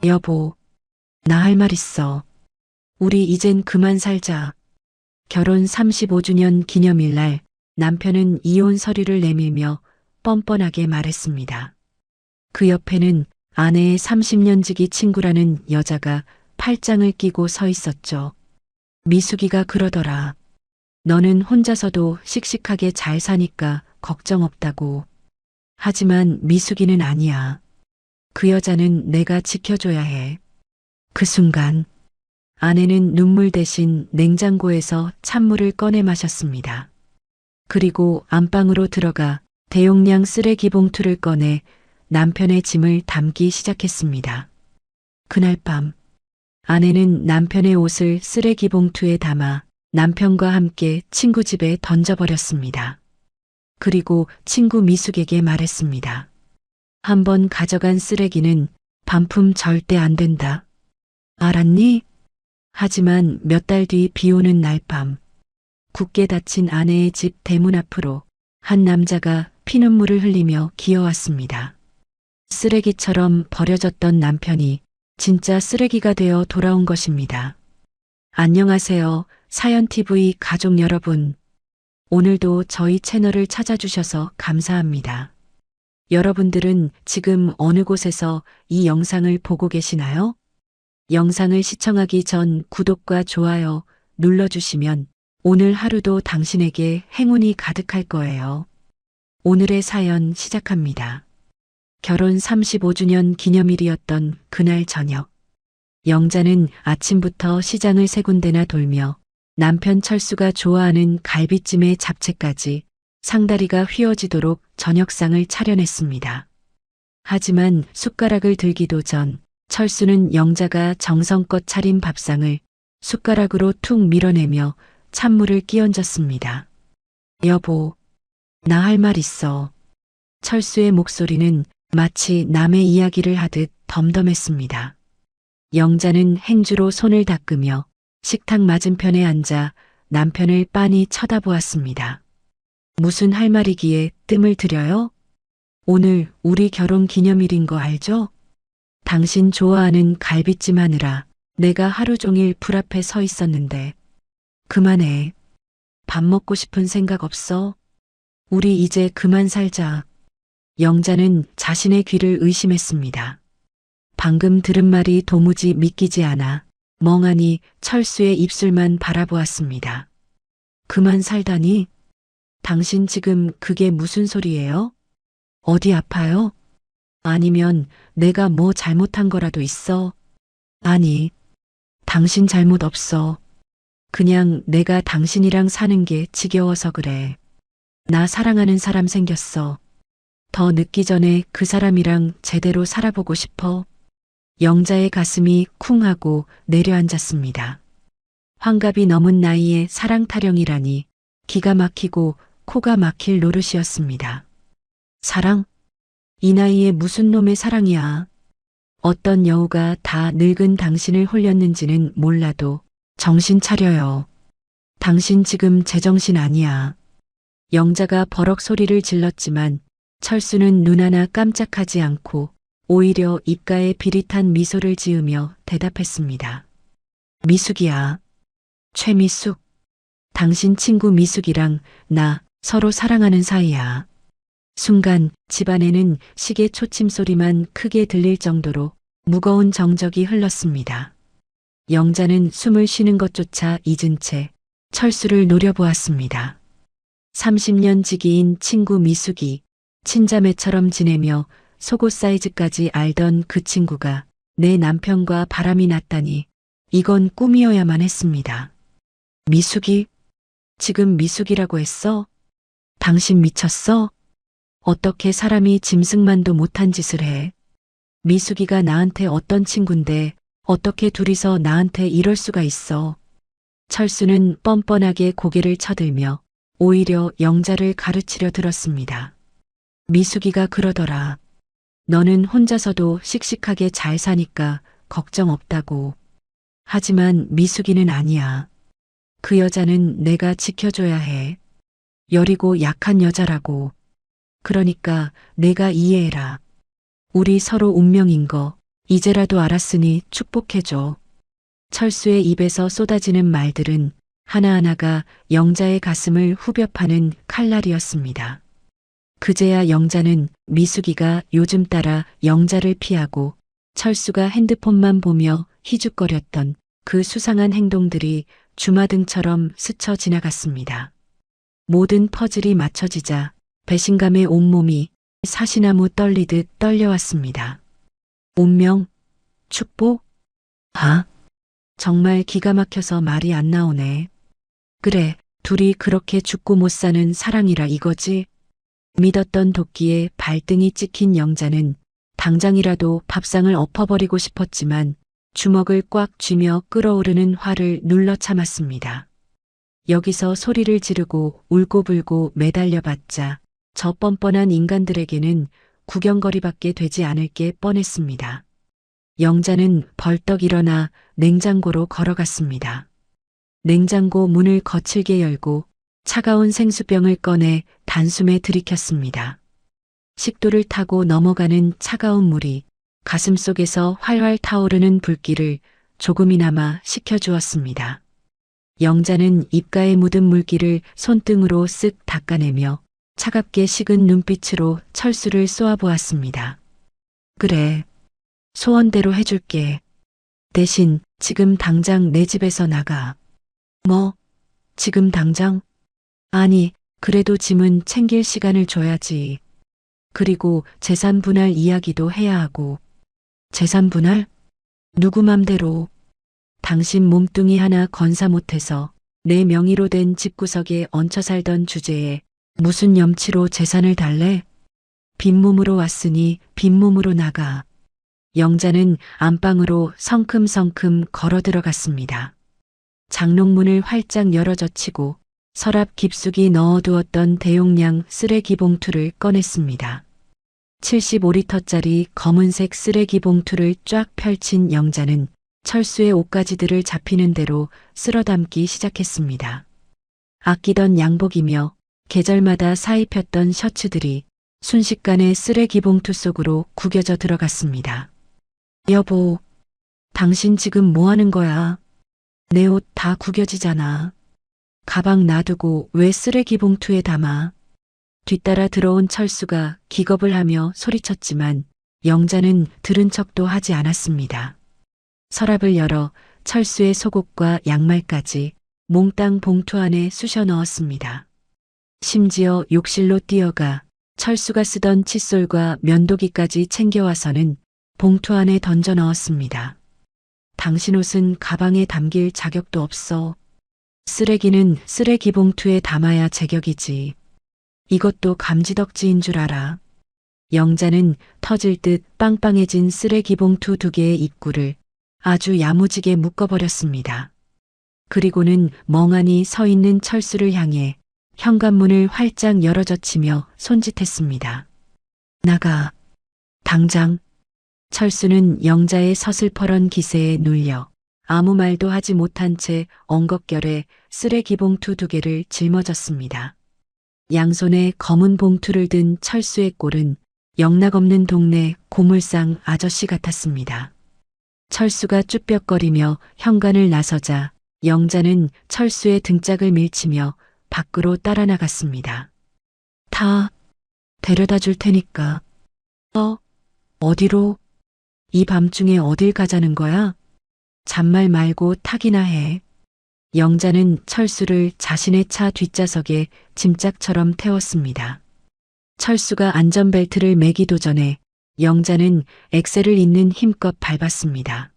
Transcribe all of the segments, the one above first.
여보, 나 할 말 있어. 우리 이젠 그만 살자. 결혼 35주년 기념일날 남편은 이혼 서류를 내밀며 뻔뻔하게 말했습니다. 그 옆에는 아내의 30년 지기 친구라는 여자가 팔짱을 끼고 서 있었죠. 미숙이가 그러더라. 너는 혼자서도 씩씩하게 잘 사니까 걱정 없다고. 하지만 미숙이는 아니야. 그 여자는 내가 지켜줘야 해. 그 순간 아내는 눈물 대신 냉장고에서 찬물을 꺼내 마셨습니다. 그리고 안방으로 들어가 대용량 쓰레기 봉투를 꺼내 남편의 짐을 담기 시작했습니다. 그날 밤 아내는 남편의 옷을 쓰레기 봉투에 담아 남편과 함께 친구 집에 던져버렸습니다. 그리고 친구 미숙에게 말했습니다. 한번 가져간 쓰레기는 반품 절대 안 된다. 알았니? 하지만 몇 달 뒤 비 오는 날 밤, 굳게 닫힌 아내의 집 대문 앞으로 한 남자가 피눈물을 흘리며 기어왔습니다. 쓰레기처럼 버려졌던 남편이 진짜 쓰레기가 되어 돌아온 것입니다. 안녕하세요, 사연TV 가족 여러분. 오늘도 저희 채널을 찾아주셔서 감사합니다. 여러분들은 지금 어느 곳에서 이 영상을 보고 계시나요? 영상을 시청하기 전 구독과 좋아요 눌러주시면 오늘 하루도 당신에게 행운이 가득할 거예요. 오늘의 사연 시작합니다. 결혼 35주년 기념일이었던 그날 저녁. 영자는 아침부터 시장을 세 군데나 돌며 남편 철수가 좋아하는 갈비찜에 잡채까지 상다리가 휘어지도록 저녁상을 차려냈습니다. 하지만 숟가락을 들기도 전 철수는 영자가 정성껏 차린 밥상을 숟가락으로 툭 밀어내며 찬물을 끼얹었습니다. 여보, 나 할 말 있어. 철수의 목소리는 마치 남의 이야기를 하듯 덤덤했습니다. 영자는 행주로 손을 닦으며 식탁 맞은편에 앉아 남편을 빤히 쳐다보았습니다. 무슨 할 말이기에 뜸을 들여요? 오늘 우리 결혼 기념일인 거 알죠? 당신 좋아하는 갈비찜 하느라 내가 하루 종일 불 앞에 서 있었는데. 그만해. 밥 먹고 싶은 생각 없어? 우리 이제 그만 살자. 영자는 자신의 귀를 의심했습니다. 방금 들은 말이 도무지 믿기지 않아 멍하니 철수의 입술만 바라보았습니다. 그만 살다니? 당신 지금 그게 무슨 소리예요? 어디 아파요? 아니면 내가 뭐 잘못한 거라도 있어? 아니, 당신 잘못 없어. 그냥 내가 당신이랑 사는 게 지겨워서 그래. 나 사랑하는 사람 생겼어. 더 늦기 전에 그 사람이랑 제대로 살아보고 싶어. 영자의 가슴이 쿵 하고 내려앉았습니다. 환갑이 넘은 나이에 사랑 타령이라니 기가 막히고 코가 막힐 노릇이었습니다. 사랑? 이 나이에 무슨 놈의 사랑이야. 어떤 여우가 다 늙은 당신을 홀렸는지는 몰라도 정신 차려요. 당신 지금 제정신 아니야. 영자가 버럭 소리를 질렀지만 철수는 눈 하나 깜짝하지 않고 오히려 입가에 비릿한 미소를 지으며 대답했습니다. 미숙이야. 최미숙. 당신 친구 미숙이랑 나 서로 사랑하는 사이야. 순간 집안에는 시계 초침 소리만 크게 들릴 정도로 무거운 정적이 흘렀습니다. 영자는 숨을 쉬는 것조차 잊은 채 철수를 노려보았습니다. 30년 지기인 친구 미숙이 친자매처럼 지내며 속옷 사이즈까지 알던 그 친구가 내 남편과 바람이 났다니 이건 꿈이어야만 했습니다. 미숙이? 지금 미숙이라고 했어? 당신 미쳤어? 어떻게 사람이 짐승만도 못한 짓을 해? 미숙이가 나한테 어떤 친군데 어떻게 둘이서 나한테 이럴 수가 있어? 철수는 뻔뻔하게 고개를 쳐들며 오히려 영자를 가르치려 들었습니다. 미숙이가 그러더라. 너는 혼자서도 씩씩하게 잘 사니까 걱정 없다고. 하지만 미숙이는 아니야. 그 여자는 내가 지켜줘야 해. 여리고 약한 여자라고. 그러니까 내가 이해해라. 우리 서로 운명인 거 이제라도 알았으니 축복해줘. 철수의 입에서 쏟아지는 말들은 하나하나가 영자의 가슴을 후벼 파는 칼날이었습니다. 그제야 영자는 미숙이가 요즘 따라 영자를 피하고 철수가 핸드폰만 보며 희죽거렸던 그 수상한 행동들이 주마등처럼 스쳐 지나갔습니다. 모든 퍼즐이 맞춰지자 배신감에 온몸이 사시나무 떨리듯 떨려왔습니다. 운명? 축복? 아, 정말 기가 막혀서 말이 안 나오네. 그래, 둘이 그렇게 죽고 못 사는 사랑이라 이거지? 믿었던 도끼에 발등이 찍힌 영자는 당장이라도 밥상을 엎어버리고 싶었지만 주먹을 꽉 쥐며 끓어오르는 화를 눌러 참았습니다. 여기서 소리를 지르고 울고불고 매달려봤자 저 뻔뻔한 인간들에게는 구경거리밖에 되지 않을 게 뻔했습니다. 영자는 벌떡 일어나 냉장고로 걸어갔습니다. 냉장고 문을 거칠게 열고 차가운 생수병을 꺼내 단숨에 들이켰습니다. 식도를 타고 넘어가는 차가운 물이 가슴속에서 활활 타오르는 불길을 조금이나마 식혀주었습니다. 영자는 입가에 묻은 물기를 손등으로 쓱 닦아내며 차갑게 식은 눈빛으로 철수를 쏘아보았습니다. 그래, 소원대로 해줄게. 대신 지금 당장 내 집에서 나가. 뭐, 지금 당장? 아니, 그래도 짐은 챙길 시간을 줘야지. 그리고 재산 분할 이야기도 해야 하고. 재산 분할? 누구 맘대로. 당신 몸뚱이 하나 건사 못해서 내 명의로 된 집구석에 얹혀 살던 주제에 무슨 염치로 재산을 달래? 빈몸으로 왔으니 빈몸으로 나가. 영자는 안방으로 성큼성큼 걸어 들어갔습니다. 장롱문을 활짝 열어젖히고 서랍 깊숙이 넣어두었던 대용량 쓰레기 봉투를 꺼냈습니다. 75리터짜리 검은색 쓰레기 봉투를 쫙 펼친 영자는 철수의 옷가지들을 잡히는 대로 쓸어 담기 시작했습니다. 아끼던 양복이며 계절마다 사입혔던 셔츠들이 순식간에 쓰레기 봉투 속으로 구겨져 들어갔습니다. 여보, 당신 지금 뭐 하는 거야? 내 옷 다 구겨지잖아. 가방 놔두고 왜 쓰레기 봉투에 담아? 뒤따라 들어온 철수가 기겁을 하며 소리쳤지만 영자는 들은 척도 하지 않았습니다. 서랍을 열어 철수의 속옷과 양말까지 몽땅 봉투 안에 쑤셔 넣었습니다. 심지어 욕실로 뛰어가 철수가 쓰던 칫솔과 면도기까지 챙겨와서는 봉투 안에 던져 넣었습니다. 당신 옷은 가방에 담길 자격도 없어. 쓰레기는 쓰레기 봉투에 담아야 제격이지. 이것도 감지덕지인 줄 알아. 영자는 터질 듯 빵빵해진 쓰레기 봉투 2개의 입구를 아주 야무지게 묶어버렸습니다. 그리고는 멍하니 서 있는 철수를 향해 현관문을 활짝 열어젖히며 손짓했습니다. 나가. 당장. 철수는 영자의 서슬퍼런 기세에 눌려 아무 말도 하지 못한 채 엉겁결에 쓰레기 봉투 2개를 짊어졌습니다. 양손에 검은 봉투를 든 철수의 꼴은 영락없는 동네 고물상 아저씨 같았습니다. 철수가 쭈뼛거리며 현관을 나서자 영자는 철수의 등짝을 밀치며 밖으로 따라 나갔습니다. 다 데려다 줄 테니까. 어디로? 이 밤중에 어딜 가자는 거야? 잔말 말고 타기나 해. 영자는 철수를 자신의 차 뒷좌석에 짐짝처럼 태웠습니다. 철수가 안전벨트를 매기도 전에 영자는 엑셀을 있는 힘껏 밟았습니다.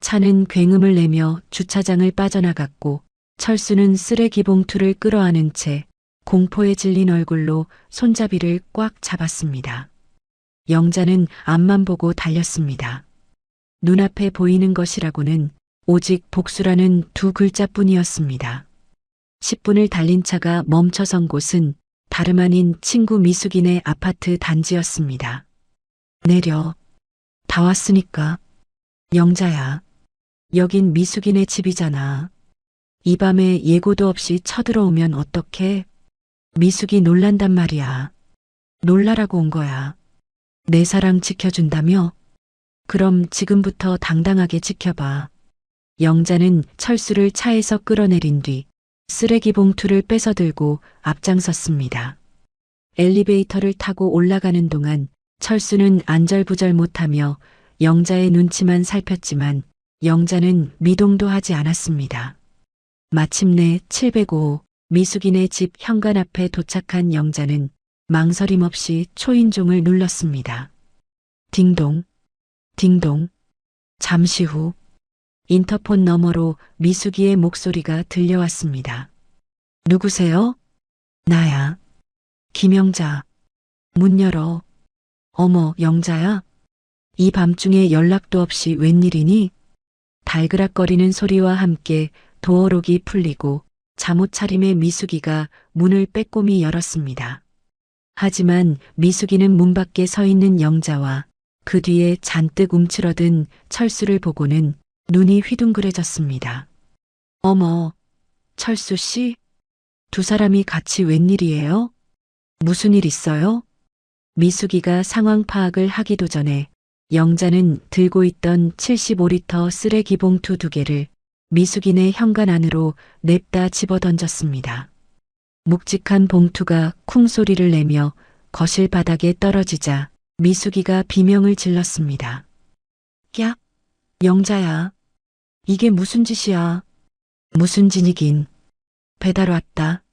차는 굉음을 내며 주차장을 빠져나갔고 철수는 쓰레기 봉투를 끌어안은 채 공포에 질린 얼굴로 손잡이를 꽉 잡았습니다. 영자는 앞만 보고 달렸습니다. 눈앞에 보이는 것이라고는 오직 복수라는 2글자뿐이었습니다. 10분을 달린 차가 멈춰선 곳은 다름 아닌 친구 미숙인의 아파트 단지였습니다. 내려. 다 왔으니까. 영자야. 여긴 미숙인의 집이잖아. 이 밤에 예고도 없이 쳐들어오면 어떡해? 미숙이 놀란단 말이야. 놀라라고 온 거야. 내 사랑 지켜준다며? 그럼 지금부터 당당하게 지켜봐. 영자는 철수를 차에서 끌어내린 뒤 쓰레기 봉투를 뺏어 들고 앞장섰습니다. 엘리베이터를 타고 올라가는 동안 철수는 안절부절 못하며 영자의 눈치만 살폈지만 영자는 미동도 하지 않았습니다. 마침내 705호 미숙인의 집 현관 앞에 도착한 영자는 망설임 없이 초인종을 눌렀습니다. 딩동, 딩동. 잠시 후 인터폰 너머로 미숙이의 목소리가 들려왔습니다. 누구세요? 나야. 김영자. 문 열어. 어머, 영자야? 이 밤중에 연락도 없이 웬일이니? 달그락거리는 소리와 함께 도어록이 풀리고 잠옷 차림의 미숙이가 문을 빼꼼히 열었습니다. 하지만 미숙이는 문 밖에 서 있는 영자와 그 뒤에 잔뜩 움츠러든 철수를 보고는 눈이 휘둥그레졌습니다. 어머, 철수 씨? 두 사람이 같이 웬일이에요? 무슨 일 있어요? 미숙이가 상황 파악을 하기도 전에 영자는 들고 있던 75리터 쓰레기 봉투 2개를 미숙인의 현관 안으로 냅다 집어던졌습니다. 묵직한 봉투가 쿵 소리를 내며 거실 바닥에 떨어지자 미숙이가 비명을 질렀습니다. 야, 영자야. 이게 무슨 짓이야? 무슨 짓이긴. 배달 왔다.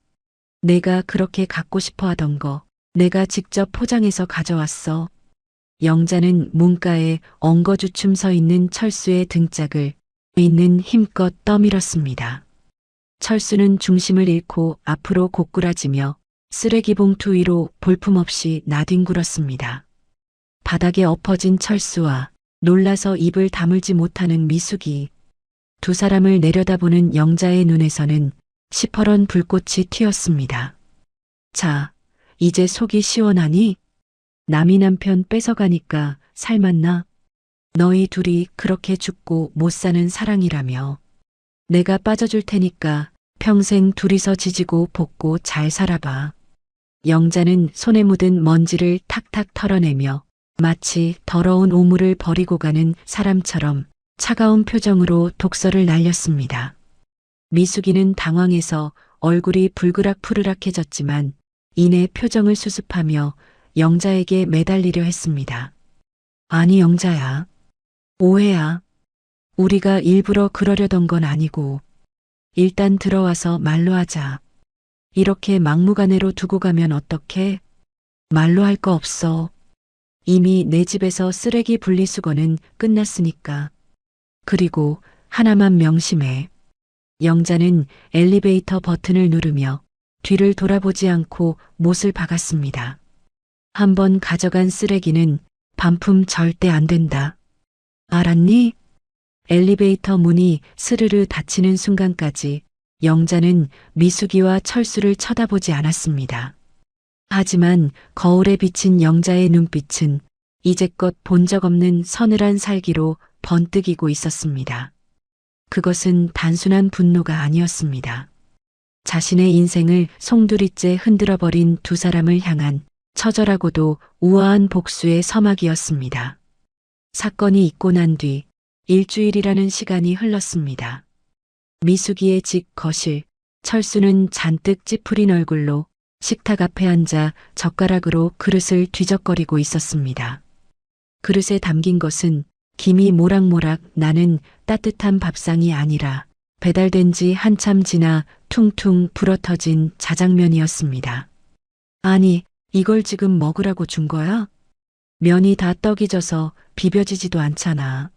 내가 그렇게 갖고 싶어 하던 거 내가 직접 포장해서 가져왔어. 영자는 문가에 엉거주춤 서 있는 철수의 등짝을 있는 힘껏 떠밀었습니다. 철수는 중심을 잃고 앞으로 고꾸라지며 쓰레기 봉투 위로 볼품없이 나뒹굴었습니다. 바닥에 엎어진 철수와 놀라서 입을 다물지 못하는 미숙이, 두 사람을 내려다보는 영자의 눈에서는 시퍼런 불꽃이 튀었습니다. 자, 이제 속이 시원하니? 남이 남편 뺏어가니까 살맛나? 너희 둘이 그렇게 죽고 못 사는 사랑이라며. 내가 빠져줄 테니까 평생 둘이서 지지고 볶고 잘 살아봐. 영자는 손에 묻은 먼지를 탁탁 털어내며 마치 더러운 오물을 버리고 가는 사람처럼 차가운 표정으로 독서를 날렸습니다. 미숙이는 당황해서 얼굴이 불그락푸르락해졌지만 이내 표정을 수습하며 영자에게 매달리려 했습니다. 아니 영자야. 오해야. 우리가 일부러 그러려던 건 아니고 일단 들어와서 말로 하자. 이렇게 막무가내로 두고 가면 어떡해? 말로 할 거 없어. 이미 내 집에서 쓰레기 분리수거는 끝났으니까. 그리고 하나만 명심해. 영자는 엘리베이터 버튼을 누르며 뒤를 돌아보지 않고 못을 박았습니다. 한번 가져간 쓰레기는 반품 절대 안 된다. 알았니? 엘리베이터 문이 스르르 닫히는 순간까지 영자는 미숙이와 철수를 쳐다보지 않았습니다. 하지만 거울에 비친 영자의 눈빛은 이제껏 본 적 없는 서늘한 살기로 번뜩이고 있었습니다. 그것은 단순한 분노가 아니었습니다. 자신의 인생을 송두리째 흔들어버린 두 사람을 향한 처절하고도 우아한 복수의 서막이었습니다. 사건이 있고 난 뒤 일주일이라는 시간이 흘렀습니다. 미숙이의 집 거실, 철수는 잔뜩 찌푸린 얼굴로 식탁 앞에 앉아 젓가락으로 그릇을 뒤적거리고 있었습니다. 그릇에 담긴 것은 김이 모락모락 나는 따뜻한 밥상이 아니라 배달된 지 한참 지나 퉁퉁 불어터진 자장면이었습니다. 아니, 이걸 지금 먹으라고 준 거야? 면이 다 떡이 져서 비벼지지도 않잖아.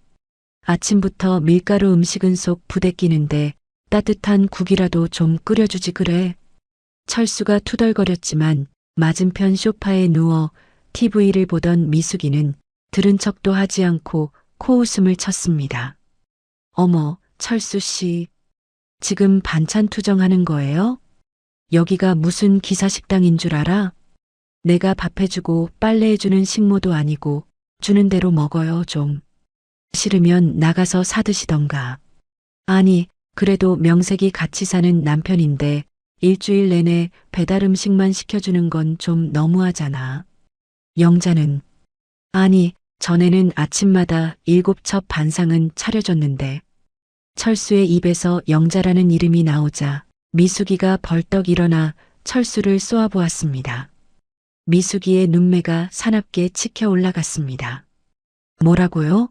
아침부터 밀가루 음식은 속 부대끼는데 따뜻한 국이라도 좀 끓여주지 그래. 철수가 투덜거렸지만 맞은편 소파에 누워 TV를 보던 미숙이는 들은 척도 하지 않고 코웃음을 쳤습니다. 어머, 철수 씨. 지금 반찬 투정하는 거예요? 여기가 무슨 기사식당인 줄 알아? 내가 밥 해주고 빨래해주는 식모도 아니고 주는 대로 먹어요 좀. 싫으면 나가서 사드시던가. 아니, 그래도 명색이 같이 사는 남편인데 일주일 내내 배달 음식만 시켜주는 건 좀 너무하잖아. 영자는 아니, 전에는 아침마다 7첩 반상은 차려줬는데 철수의 입에서 영자라는 이름이 나오자 미숙이가 벌떡 일어나 철수를 쏘아보았습니다. 미숙이의 눈매가 사납게 치켜 올라갔습니다. 뭐라고요?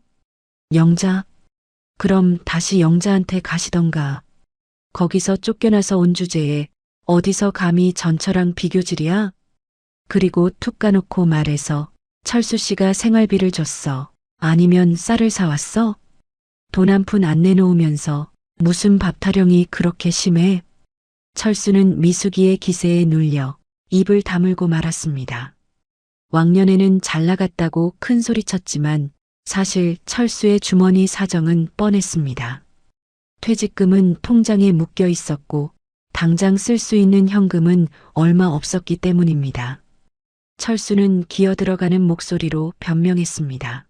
영자? 그럼 다시 영자한테 가시던가. 거기서 쫓겨나서 온 주제에 어디서 감히 전처랑 비교질이야? 그리고 툭 까놓고 말해서 철수 씨가 생활비를 줬어. 아니면 쌀을 사왔어? 돈 한 푼 안 내놓으면서 무슨 밥 타령이 그렇게 심해? 철수는 미숙이의 기세에 눌려 입을 다물고 말았습니다. 왕년에는 잘 나갔다고 큰 소리쳤지만 사실 철수의 주머니 사정은 뻔했습니다. 퇴직금은 통장에 묶여 있었고 당장 쓸 수 있는 현금은 얼마 없었기 때문입니다. 철수는 기어들어가는 목소리로 변명했습니다.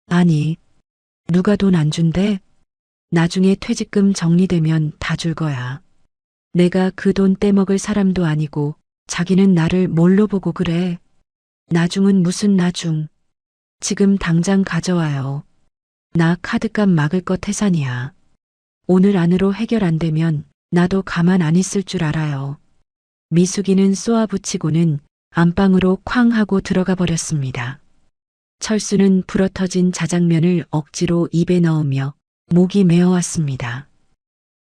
아니, 누가 돈 안 준대? 나중에 퇴직금 정리되면 다 줄 거야. 내가 그 돈 떼먹을 사람도 아니고 자기는 나를 뭘로 보고 그래? 나중은 무슨 나중. 지금 당장 가져와요. 나 카드값 막을 것 태산이야. 오늘 안으로 해결 안 되면 나도 가만 안 있을 줄 알아요. 미숙이는 쏘아붙이고는 안방으로 쾅 하고 들어가 버렸습니다. 철수는 불어터진 자장면을 억지로 입에 넣으며 목이 메어왔습니다.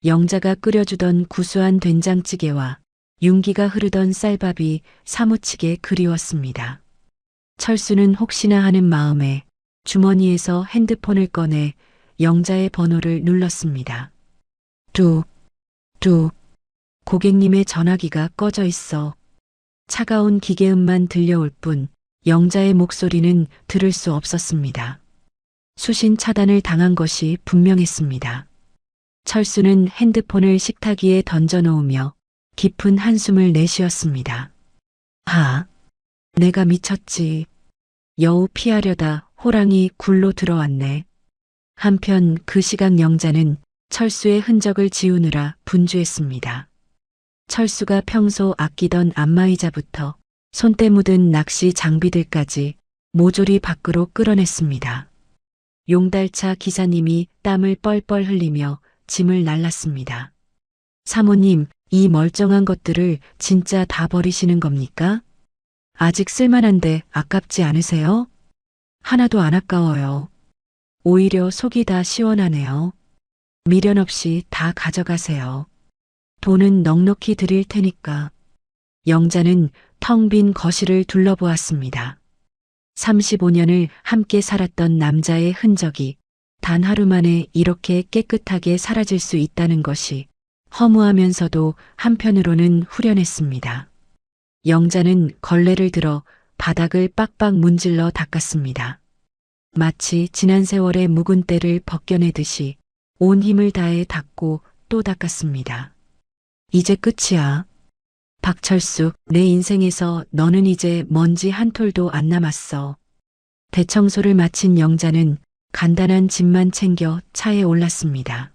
영자가 끓여주던 구수한 된장찌개와 윤기가 흐르던 쌀밥이 사무치게 그리웠습니다. 철수는 혹시나 하는 마음에 주머니에서 핸드폰을 꺼내 영자의 번호를 눌렀습니다. 뚝, 뚝. 고객님의 전화기가 꺼져 있어. 차가운 기계음만 들려올 뿐 영자의 목소리는 들을 수 없었습니다. 수신 차단을 당한 것이 분명했습니다. 철수는 핸드폰을 식탁 위에 던져놓으며 깊은 한숨을 내쉬었습니다. 아, 내가 미쳤지. 여우 피하려다 호랑이 굴로 들어왔네. 한편 그 시각 영자는 철수의 흔적을 지우느라 분주했습니다. 철수가 평소 아끼던 안마의자부터 손때 묻은 낚시 장비들까지 모조리 밖으로 끌어냈습니다. 용달차 기사님이 땀을 뻘뻘 흘리며 짐을 날랐습니다. 사모님, 이 멀쩡한 것들을 진짜 다 버리시는 겁니까? 아직 쓸만한데 아깝지 않으세요? 하나도 안 아까워요. 오히려 속이 다 시원하네요. 미련 없이 다 가져가세요. 돈은 넉넉히 드릴 테니까. 영자는 텅 빈 거실을 둘러보았습니다. 35년을 함께 살았던 남자의 흔적이 단 하루 만에 이렇게 깨끗하게 사라질 수 있다는 것이 허무하면서도 한편으로는 후련했습니다. 영자는 걸레를 들어 바닥을 빡빡 문질러 닦았습니다. 마치 지난 세월의 묵은 때를 벗겨내듯이 온 힘을 다해 닦고 또 닦았습니다. 이제 끝이야. 박철수, 내 인생에서 너는 이제 먼지 한 톨도 안 남았어. 대청소를 마친 영자는 간단한 짐만 챙겨 차에 올랐습니다.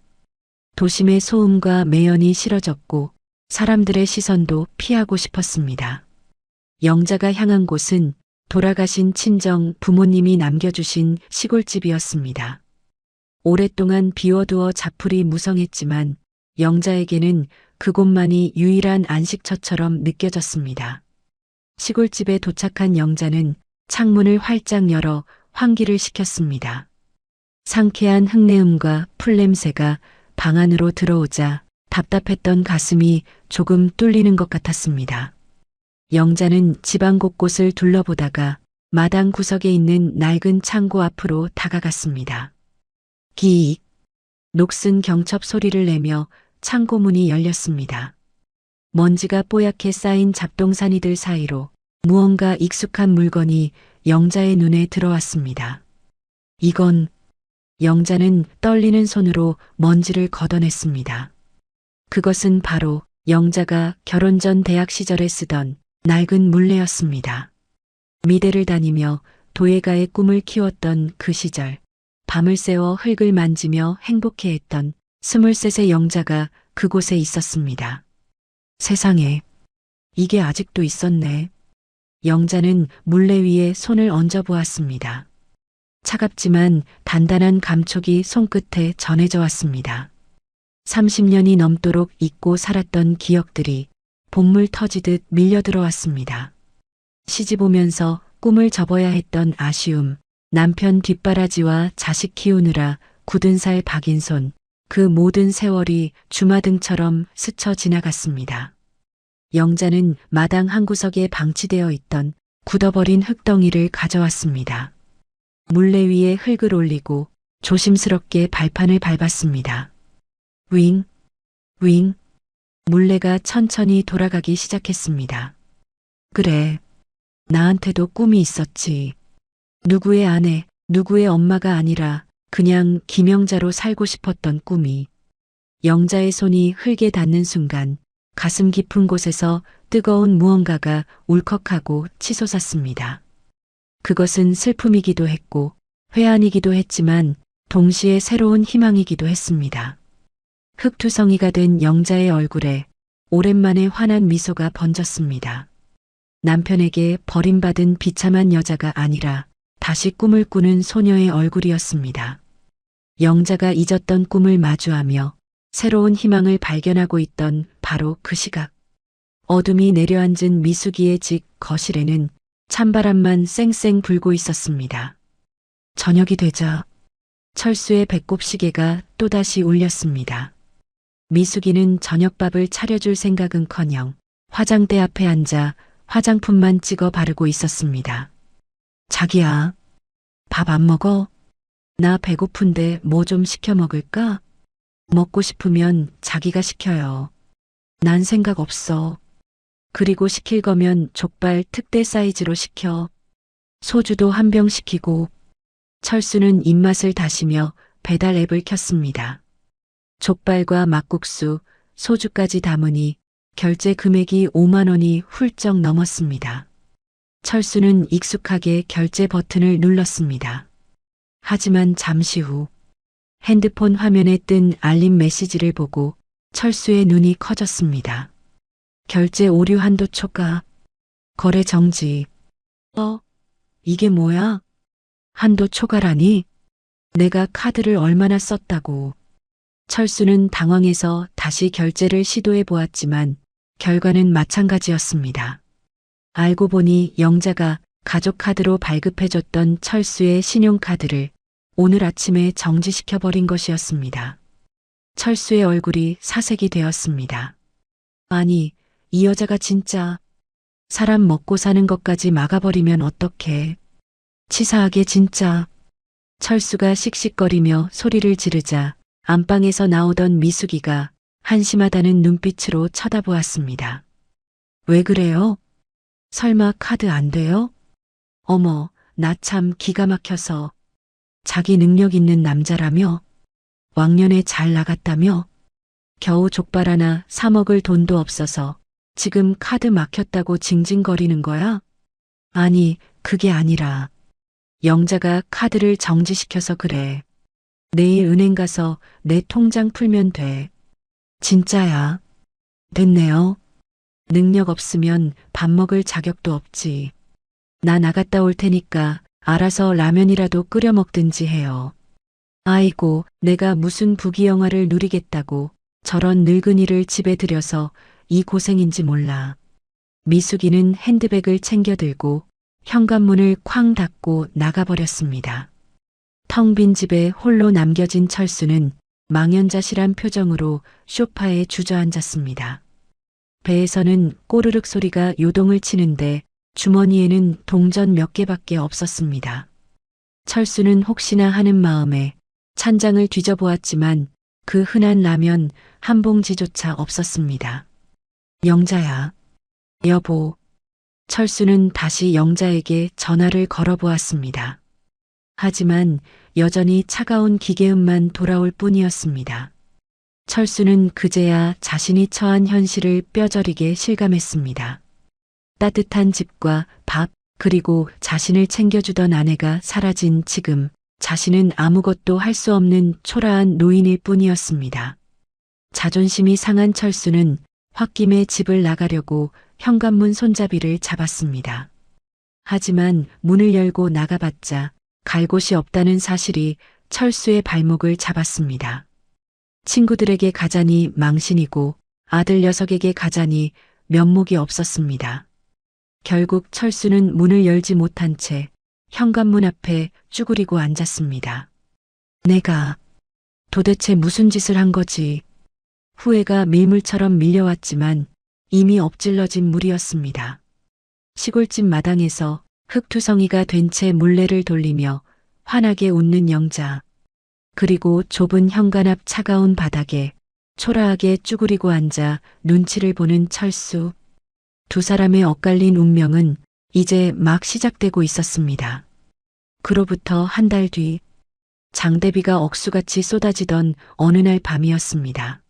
도심의 소음과 매연이 싫어졌고 사람들의 시선도 피하고 싶었습니다. 영자가 향한 곳은 돌아가신 친정 부모님이 남겨주신 시골집이었습니다. 오랫동안 비워두어 자풀이 무성했지만 영자에게는 그곳만이 유일한 안식처처럼 느껴졌습니다. 시골집에 도착한 영자는 창문을 활짝 열어 환기를 시켰습니다. 상쾌한 흙내음과 풀냄새가 방 안으로 들어오자 답답했던 가슴이 조금 뚫리는 것 같았습니다. 영자는 집안 곳곳을 둘러보다가 마당 구석에 있는 낡은 창고 앞으로 다가갔습니다. 기익, 녹슨 경첩 소리를 내며 창고 문이 열렸습니다. 먼지가 뽀얗게 쌓인 잡동사니들 사이로 무언가 익숙한 물건이 영자의 눈에 들어왔습니다. 이건, 영자는 떨리는 손으로 먼지를 걷어냈습니다. 그것은 바로 영자가 결혼 전 대학 시절에 쓰던 낡은 물레였습니다. 미대를 다니며 도예가의 꿈을 키웠던 그 시절, 밤을 새워 흙을 만지며 행복해했던 23세 영자가 그곳에 있었습니다. 세상에, 이게 아직도 있었네. 영자는 물레 위에 손을 얹어 보았습니다. 차갑지만 단단한 감촉이 손끝에 전해져 왔습니다. 30년이 넘도록 잊고 살았던 기억들이 본물 터지듯 밀려들어왔습니다. 시집 오면서 꿈을 접어야 했던 아쉬움, 남편 뒷바라지와 자식 키우느라 굳은 살 박인 손, 그 모든 세월이 주마등처럼 스쳐 지나갔습니다. 영자는 마당 한구석에 방치되어 있던 굳어버린 흙덩이를 가져왔습니다. 물레 위에 흙을 올리고 조심스럽게 발판을 밟았습니다. 윙, 윙, 물레가 천천히 돌아가기 시작했습니다. 그래, 나한테도 꿈이 있었지. 누구의 아내, 누구의 엄마가 아니라 그냥 김영자로 살고 싶었던 꿈이. 영자의 손이 흙에 닿는 순간 가슴 깊은 곳에서 뜨거운 무언가가 울컥하고 치솟았습니다. 그것은 슬픔이기도 했고 회한이기도 했지만 동시에 새로운 희망이기도 했습니다. 흙투성이가 된 영자의 얼굴에 오랜만에 환한 미소가 번졌습니다. 남편에게 버림받은 비참한 여자가 아니라 다시 꿈을 꾸는 소녀의 얼굴이었습니다. 영자가 잊었던 꿈을 마주하며 새로운 희망을 발견하고 있던 바로 그 시각. 어둠이 내려앉은 미숙이의 집 거실에는 찬바람만 쌩쌩 불고 있었습니다. 저녁이 되자 철수의 배꼽 시계가 또다시 울렸습니다. 미숙이는 저녁밥을 차려줄 생각은커녕 화장대 앞에 앉아 화장품만 찍어 바르고 있었습니다. 자기야, 밥 안 먹어? 나 배고픈데 뭐 좀 시켜 먹을까? 먹고 싶으면 자기가 시켜요. 난 생각 없어. 그리고 시킬 거면 족발 특대 사이즈로 시켜. 소주도 한 병 시키고. 철수는 입맛을 다시며 배달 앱을 켰습니다. 족발과 막국수, 소주까지 담으니 결제 금액이 5만 원이 훌쩍 넘었습니다. 철수는 익숙하게 결제 버튼을 눌렀습니다. 하지만 잠시 후 핸드폰 화면에 뜬 알림 메시지를 보고 철수의 눈이 커졌습니다. 결제 오류 한도 초과, 거래 정지. 이게 뭐야? 한도 초과라니? 내가 카드를 얼마나 썼다고. 철수는 당황해서 다시 결제를 시도해 보았지만 결과는 마찬가지였습니다. 알고 보니 영자가 가족카드로 발급해줬던 철수의 신용카드를 오늘 아침에 정지시켜버린 것이었습니다. 철수의 얼굴이 사색이 되었습니다. 아니, 이 여자가 진짜 사람 먹고 사는 것까지 막아버리면 어떡해. 치사하게 진짜. 철수가 씩씩거리며 소리를 지르자 안방에서 나오던 미숙이가 한심하다는 눈빛으로 쳐다보았습니다. 왜 그래요? 설마 카드 안 돼요? 어머, 나 참 기가 막혀서. 자기 능력 있는 남자라며? 왕년에 잘 나갔다며? 겨우 족발 하나 사 먹을 돈도 없어서 지금 카드 막혔다고 징징거리는 거야? 아니, 그게 아니라 영자가 카드를 정지시켜서 그래. 내일 은행 가서 내 통장 풀면 돼. 진짜야. 됐네요. 능력 없으면 밥 먹을 자격도 없지. 나 나갔다 올 테니까 알아서 라면이라도 끓여 먹든지 해요. 아이고, 내가 무슨 부귀영화를 누리겠다고 저런 늙은이를 집에 들여서 이 고생인지 몰라. 미숙이는 핸드백을 챙겨 들고 현관문을 쾅 닫고 나가버렸습니다. 텅 빈 집에 홀로 남겨진 철수는 망연자실한 표정으로 소파에 주저앉았습니다. 배에서는 꼬르륵 소리가 요동을 치는데 주머니에는 동전 몇 개밖에 없었습니다. 철수는 혹시나 하는 마음에 찬장을 뒤져보았지만 그 흔한 라면 한 봉지조차 없었습니다. 영자야. 여보. 철수는 다시 영자에게 전화를 걸어보았습니다. 하지만 여전히 차가운 기계음만 돌아올 뿐이었습니다. 철수는 그제야 자신이 처한 현실을 뼈저리게 실감했습니다. 따뜻한 집과 밥, 그리고 자신을 챙겨주던 아내가 사라진 지금 자신은 아무것도 할 수 없는 초라한 노인일 뿐이었습니다. 자존심이 상한 철수는 홧김에 집을 나가려고 현관문 손잡이를 잡았습니다. 하지만 문을 열고 나가봤자 갈 곳이 없다는 사실이 철수의 발목을 잡았습니다. 친구들에게 가자니 망신이고 아들 녀석에게 가자니 면목이 없었습니다. 결국 철수는 문을 열지 못한 채 현관문 앞에 쭈그리고 앉았습니다. 내가 도대체 무슨 짓을 한 거지? 후회가 밀물처럼 밀려왔지만 이미 엎질러진 물이었습니다. 시골집 마당에서 흙투성이가 된 채 물레를 돌리며 환하게 웃는 영자. 그리고 좁은 현관 앞 차가운 바닥에 초라하게 쭈그리고 앉아 눈치를 보는 철수. 두 사람의 엇갈린 운명은 이제 막 시작되고 있었습니다. 그로부터 한 달 뒤, 장대비가 억수같이 쏟아지던 어느 날 밤이었습니다.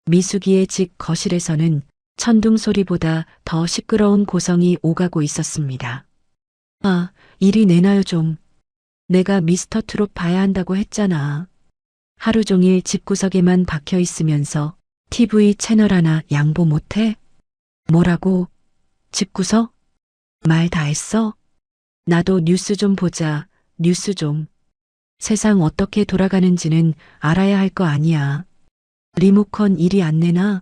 미숙이의 집 거실에서는 천둥 소리보다 더 시끄러운 고성이 오가고 있었습니다. 아, 이리 내놔요 좀. 내가 미스터 트롯 봐야 한다고 했잖아. 하루 종일 집구석에만 박혀 있으면서 TV 채널 하나 양보 못해? 뭐라고? 집구석? 말 다 했어? 나도 뉴스 좀 보자, 뉴스 좀. 세상 어떻게 돌아가는지는 알아야 할 거 아니야. 리모컨 이리 안 내놔?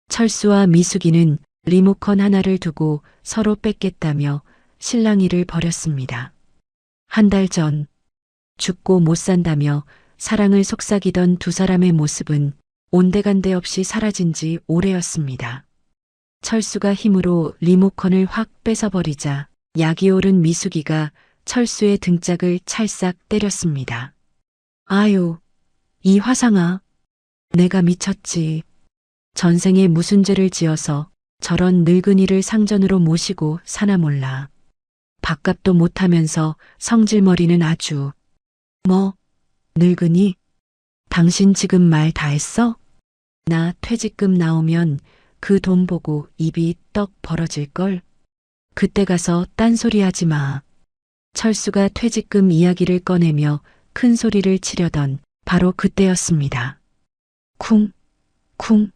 철수와 미숙이는 리모컨 하나를 두고 서로 뺏겠다며 실랑이를 벌였습니다. 한 달 전, 죽고 못 산다며 사랑을 속삭이던 두 사람의 모습은 온데간데 없이 사라진 지 오래였습니다. 철수가 힘으로 리모컨을 확 뺏어버리자 약이 오른 미숙이가 철수의 등짝을 찰싹 때렸습니다. 아유, 이 화상아. 내가 미쳤지. 전생에 무슨 죄를 지어서 저런 늙은이를 상전으로 모시고 사나 몰라. 밥값도 못하면서 성질머리는 아주. 뭐, 늙은이? 당신 지금 말 다 했어? 나 퇴직금 나오면 그 돈 보고 입이 떡 벌어질걸? 그때 가서 딴소리 하지 마. 철수가 퇴직금 이야기를 꺼내며 큰 소리를 치려던 바로 그때였습니다. 쿵, 쿵,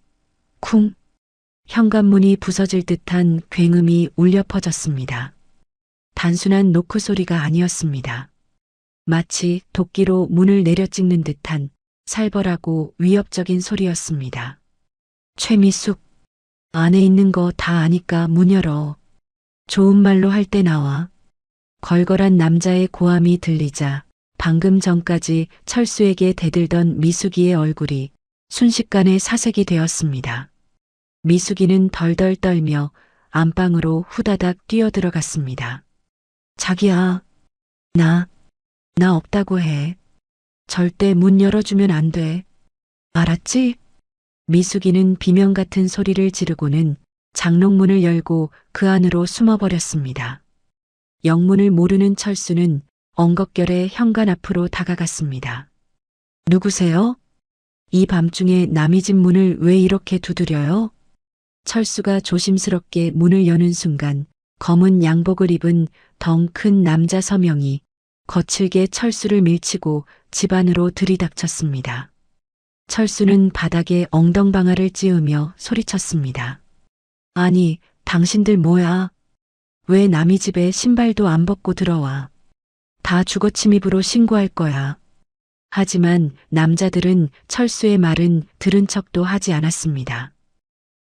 쿵. 현관문이 부서질 듯한 굉음이 울려 퍼졌습니다. 단순한 노크 소리가 아니었습니다. 마치 도끼로 문을 내려찍는 듯한 살벌하고 위협적인 소리였습니다. 최미숙, 안에 있는 거 다 아니까 문 열어. 좋은 말로 할 때 나와. 걸걸한 남자의 고함이 들리자 방금 전까지 철수에게 대들던 미숙이의 얼굴이 순식간에 사색이 되었습니다. 미숙이는 덜덜 떨며 안방으로 후다닥 뛰어들어갔습니다. 자기야, 나 없다고 해. 절대 문 열어주면 안 돼. 알았지? 미숙이는 비명 같은 소리를 지르고는 장롱문을 열고 그 안으로 숨어버렸습니다. 영문을 모르는 철수는 엉겁결에 현관 앞으로 다가갔습니다. 누구세요? 이 밤중에 남의 집 문을 왜 이렇게 두드려요? 철수가 조심스럽게 문을 여는 순간 검은 양복을 입은 덩 큰 남자 서명이 거칠게 철수를 밀치고 집 안으로 들이닥쳤습니다. 철수는 바닥에 엉덩방아를 찧으며 소리쳤습니다. 아니, 당신들 뭐야? 왜 남의 집에 신발도 안 벗고 들어와? 다 주거침입으로 신고할 거야. 하지만 남자들은 철수의 말은 들은 척도 하지 않았습니다.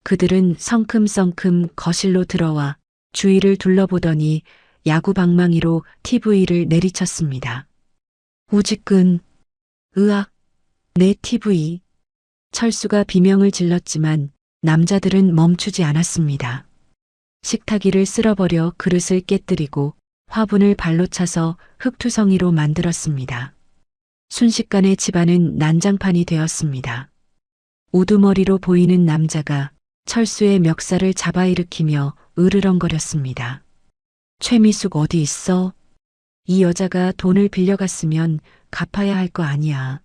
그들은 성큼성큼 거실로 들어와 주위를 둘러보더니 야구 방망이로 TV를 내리쳤습니다. 우지끈, 으악, 내 TV. 철수가 비명을 질렀지만 남자들은 멈추지 않았습니다. 식탁위를 쓸어버려 그릇을 깨뜨리고 화분을 발로 차서 흙투성이로 만들었습니다. 순식간에 집안은 난장판이 되었습니다. 우두머리로 보이는 남자가 철수의 멱살을 잡아일으키며 으르렁거렸습니다. 최미숙 어디 있어? 이 여자가 돈을 빌려갔으면 갚아야 할 거 아니야.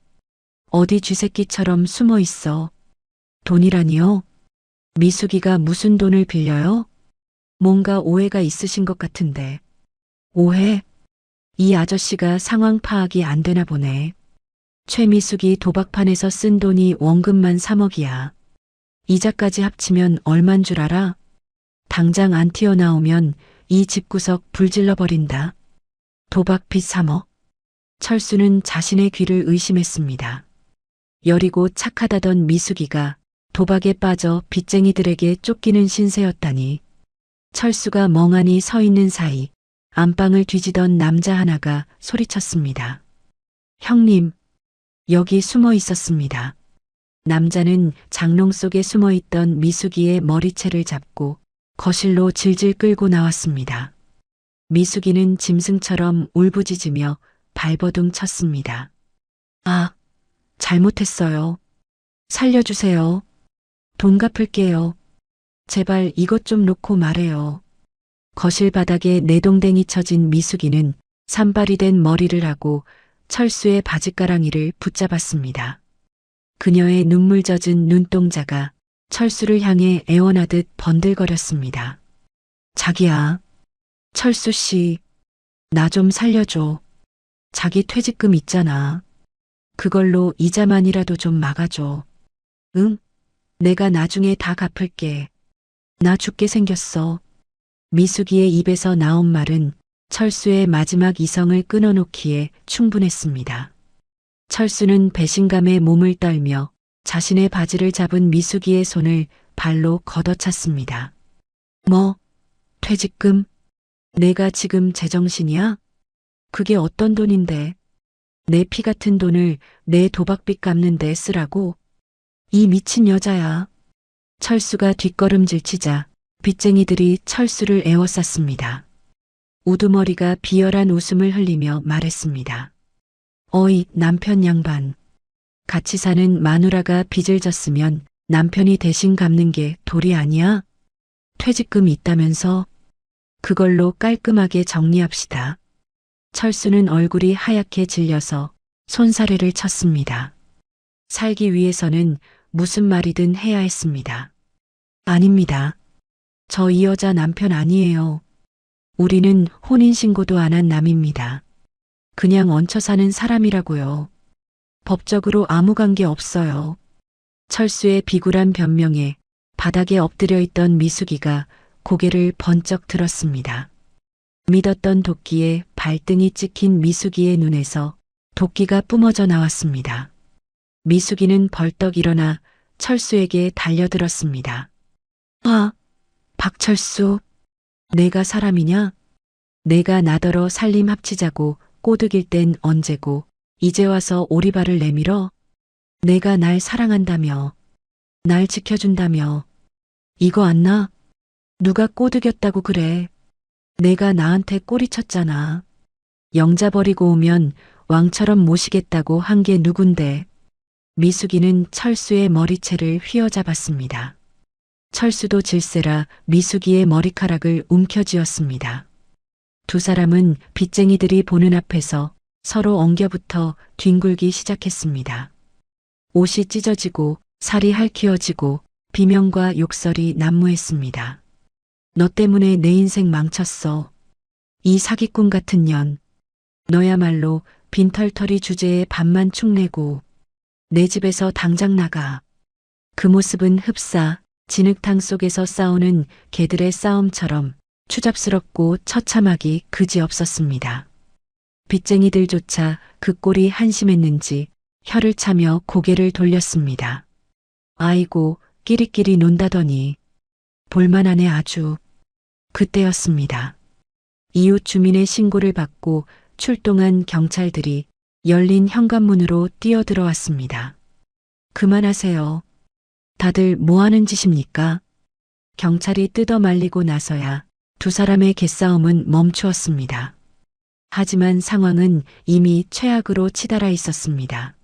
어디 쥐새끼처럼 숨어 있어. 돈이라니요? 미숙이가 무슨 돈을 빌려요? 뭔가 오해가 있으신 것 같은데. 오해? 이 아저씨가 상황 파악이 안 되나 보네. 최미숙이 도박판에서 쓴 돈이 원금만 3억이야. 이자까지 합치면 얼만 줄 알아? 당장 안 튀어나오면 이 집구석 불질러 버린다. 도박 빚 3억? 철수는 자신의 귀를 의심했습니다. 여리고 착하다던 미숙이가 도박에 빠져 빚쟁이들에게 쫓기는 신세였다니. 철수가 멍하니 서 있는 사이 안방을 뒤지던 남자 하나가 소리쳤습니다. 형님, 여기 숨어 있었습니다. 남자는 장롱 속에 숨어 있던 미숙이의 머리채를 잡고 거실로 질질 끌고 나왔습니다. 미숙이는 짐승처럼 울부짖으며 발버둥 쳤습니다. 아, 잘못했어요. 살려주세요. 돈 갚을게요. 제발 이것 좀 놓고 말해요. 거실 바닥에 내동댕이 쳐진 미숙이는 산발이 된 머리를 하고 철수의 바지가랑이를 붙잡았습니다. 그녀의 눈물 젖은 눈동자가 철수를 향해 애원하듯 번들거렸습니다. 자기야, 철수 씨, 나 좀 살려줘. 자기 퇴직금 있잖아. 그걸로 이자만이라도 좀 막아줘. 응? 내가 나중에 다 갚을게. 나 죽게 생겼어. 미숙이의 입에서 나온 말은 철수의 마지막 이성을 끊어놓기에 충분했습니다. 철수는 배신감에 몸을 떨며 자신의 바지를 잡은 미숙이의 손을 발로 걷어찼습니다. 뭐, 퇴직금? 내가 지금 제정신이야? 그게 어떤 돈인데? 내 피 같은 돈을 내 도박빚 갚는 데 쓰라고? 이 미친 여자야. 철수가 뒷걸음질 치자 빚쟁이들이 철수를 에워쌌습니다. 우두머리가 비열한 웃음을 흘리며 말했습니다. 어이, 남편 양반. 같이 사는 마누라가 빚을 졌으면 남편이 대신 갚는 게 도리 아니야? 퇴직금 있다면서? 그걸로 깔끔하게 정리합시다. 철수는 얼굴이 하얗게 질려서 손사래를 쳤습니다. 살기 위해서는 무슨 말이든 해야 했습니다. 아닙니다. 저 이 여자 남편 아니에요. 우리는 혼인신고도 안 한 남입니다. 그냥 얹혀 사는 사람이라고요. 법적으로 아무 관계 없어요. 철수의 비굴한 변명에 바닥에 엎드려 있던 미숙이가 고개를 번쩍 들었습니다. 믿었던 도끼에 발등이 찍힌 미숙이의 눈에서 도끼가 뿜어져 나왔습니다. 미숙이는 벌떡 일어나 철수에게 달려들었습니다. 아, 박철수, 내가 사람이냐? 내가 나더러 살림 합치자고 꼬드길 땐 언제고 이제 와서 오리발을 내밀어? 내가 날 사랑한다며, 날 지켜준다며. 이거 안 나? 누가 꼬드겼다고 그래? 내가 나한테 꼬리쳤잖아. 영자 버리고 오면 왕처럼 모시겠다고 한 게 누군데. 미숙이는 철수의 머리채를 휘어잡았습니다. 철수도 질세라 미숙이의 머리카락을 움켜쥐었습니다. 두 사람은 빚쟁이들이 보는 앞에서 서로 엉겨붙어 뒹굴기 시작했습니다. 옷이 찢어지고 살이 핥히어지고 비명과 욕설이 난무했습니다. 너 때문에 내 인생 망쳤어. 이 사기꾼 같은 년. 너야말로 빈털터리 주제에 밥만 축내고 내 집에서 당장 나가. 그 모습은 흡사, 진흙탕 속에서 싸우는 개들의 싸움처럼 추잡스럽고 처참하기 그지없었습니다. 빚쟁이들조차 그 꼴이 한심했는지 혀를 차며 고개를 돌렸습니다. 아이고, 끼리끼리 논다더니 볼만하네 아주. 그때였습니다. 이웃 주민의 신고를 받고 출동한 경찰들이 열린 현관문으로 뛰어들어왔습니다. 그만하세요. 다들 뭐 하는 짓입니까? 경찰이 뜯어 말리고 나서야 두 사람의 개싸움은 멈추었습니다. 하지만 상황은 이미 최악으로 치달아 있었습니다.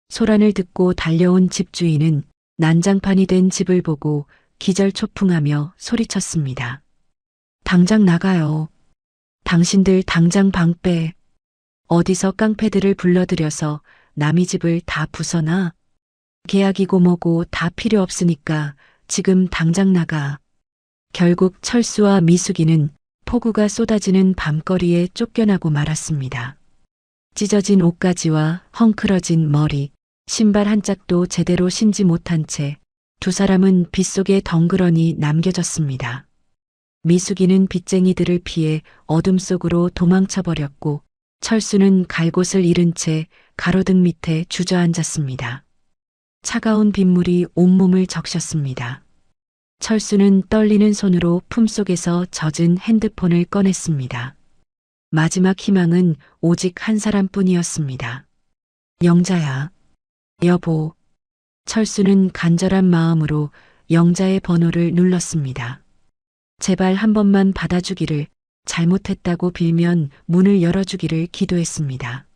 소란을 듣고 달려온 집주인은 난장판이 된 집을 보고 기절초풍하며 소리쳤습니다. 당장 나가요. 당신들 당장 방 빼. 어디서 깡패들을 불러들여서 남의 집을 다 부숴놔. 계약이고 뭐고 다 필요 없으니까 지금 당장 나가. 결국 철수와 미숙이는 폭우가 쏟아지는 밤거리에 쫓겨나고 말았습니다. 찢어진 옷가지와 헝클어진 머리, 신발 한 짝도 제대로 신지 못한 채 두 사람은 빗속에 덩그러니 남겨졌습니다. 미숙이는 빚쟁이들을 피해 어둠 속으로 도망쳐버렸고 철수는 갈 곳을 잃은 채 가로등 밑에 주저앉았습니다. 차가운 빗물이 온몸을 적셨습니다. 철수는 떨리는 손으로 품속에서 젖은 핸드폰을 꺼냈습니다. 마지막 희망은 오직 한 사람뿐이었습니다. 영자야. 여보. 철수는 간절한 마음으로 영자의 번호를 눌렀습니다. 제발 한 번만 받아주기를, 잘못했다고 빌면 문을 열어주기를 기도했습니다.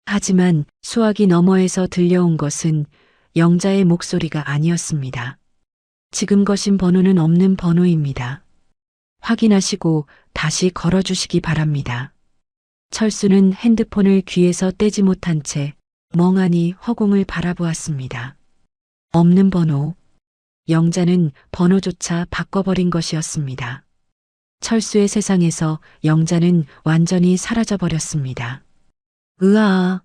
하지만 수화기 너머에서 들려온 것은 영자의 목소리가 아니었습니다. 지금 거신 번호는 없는 번호입니다. 확인하시고 다시 걸어주시기 바랍니다. 철수는 핸드폰을 귀에서 떼지 못한 채 멍하니 허공을 바라보았습니다. 없는 번호. 영자는 번호조차 바꿔버린 것이었습니다. 철수의 세상에서 영자는 완전히 사라져버렸습니다. 으아.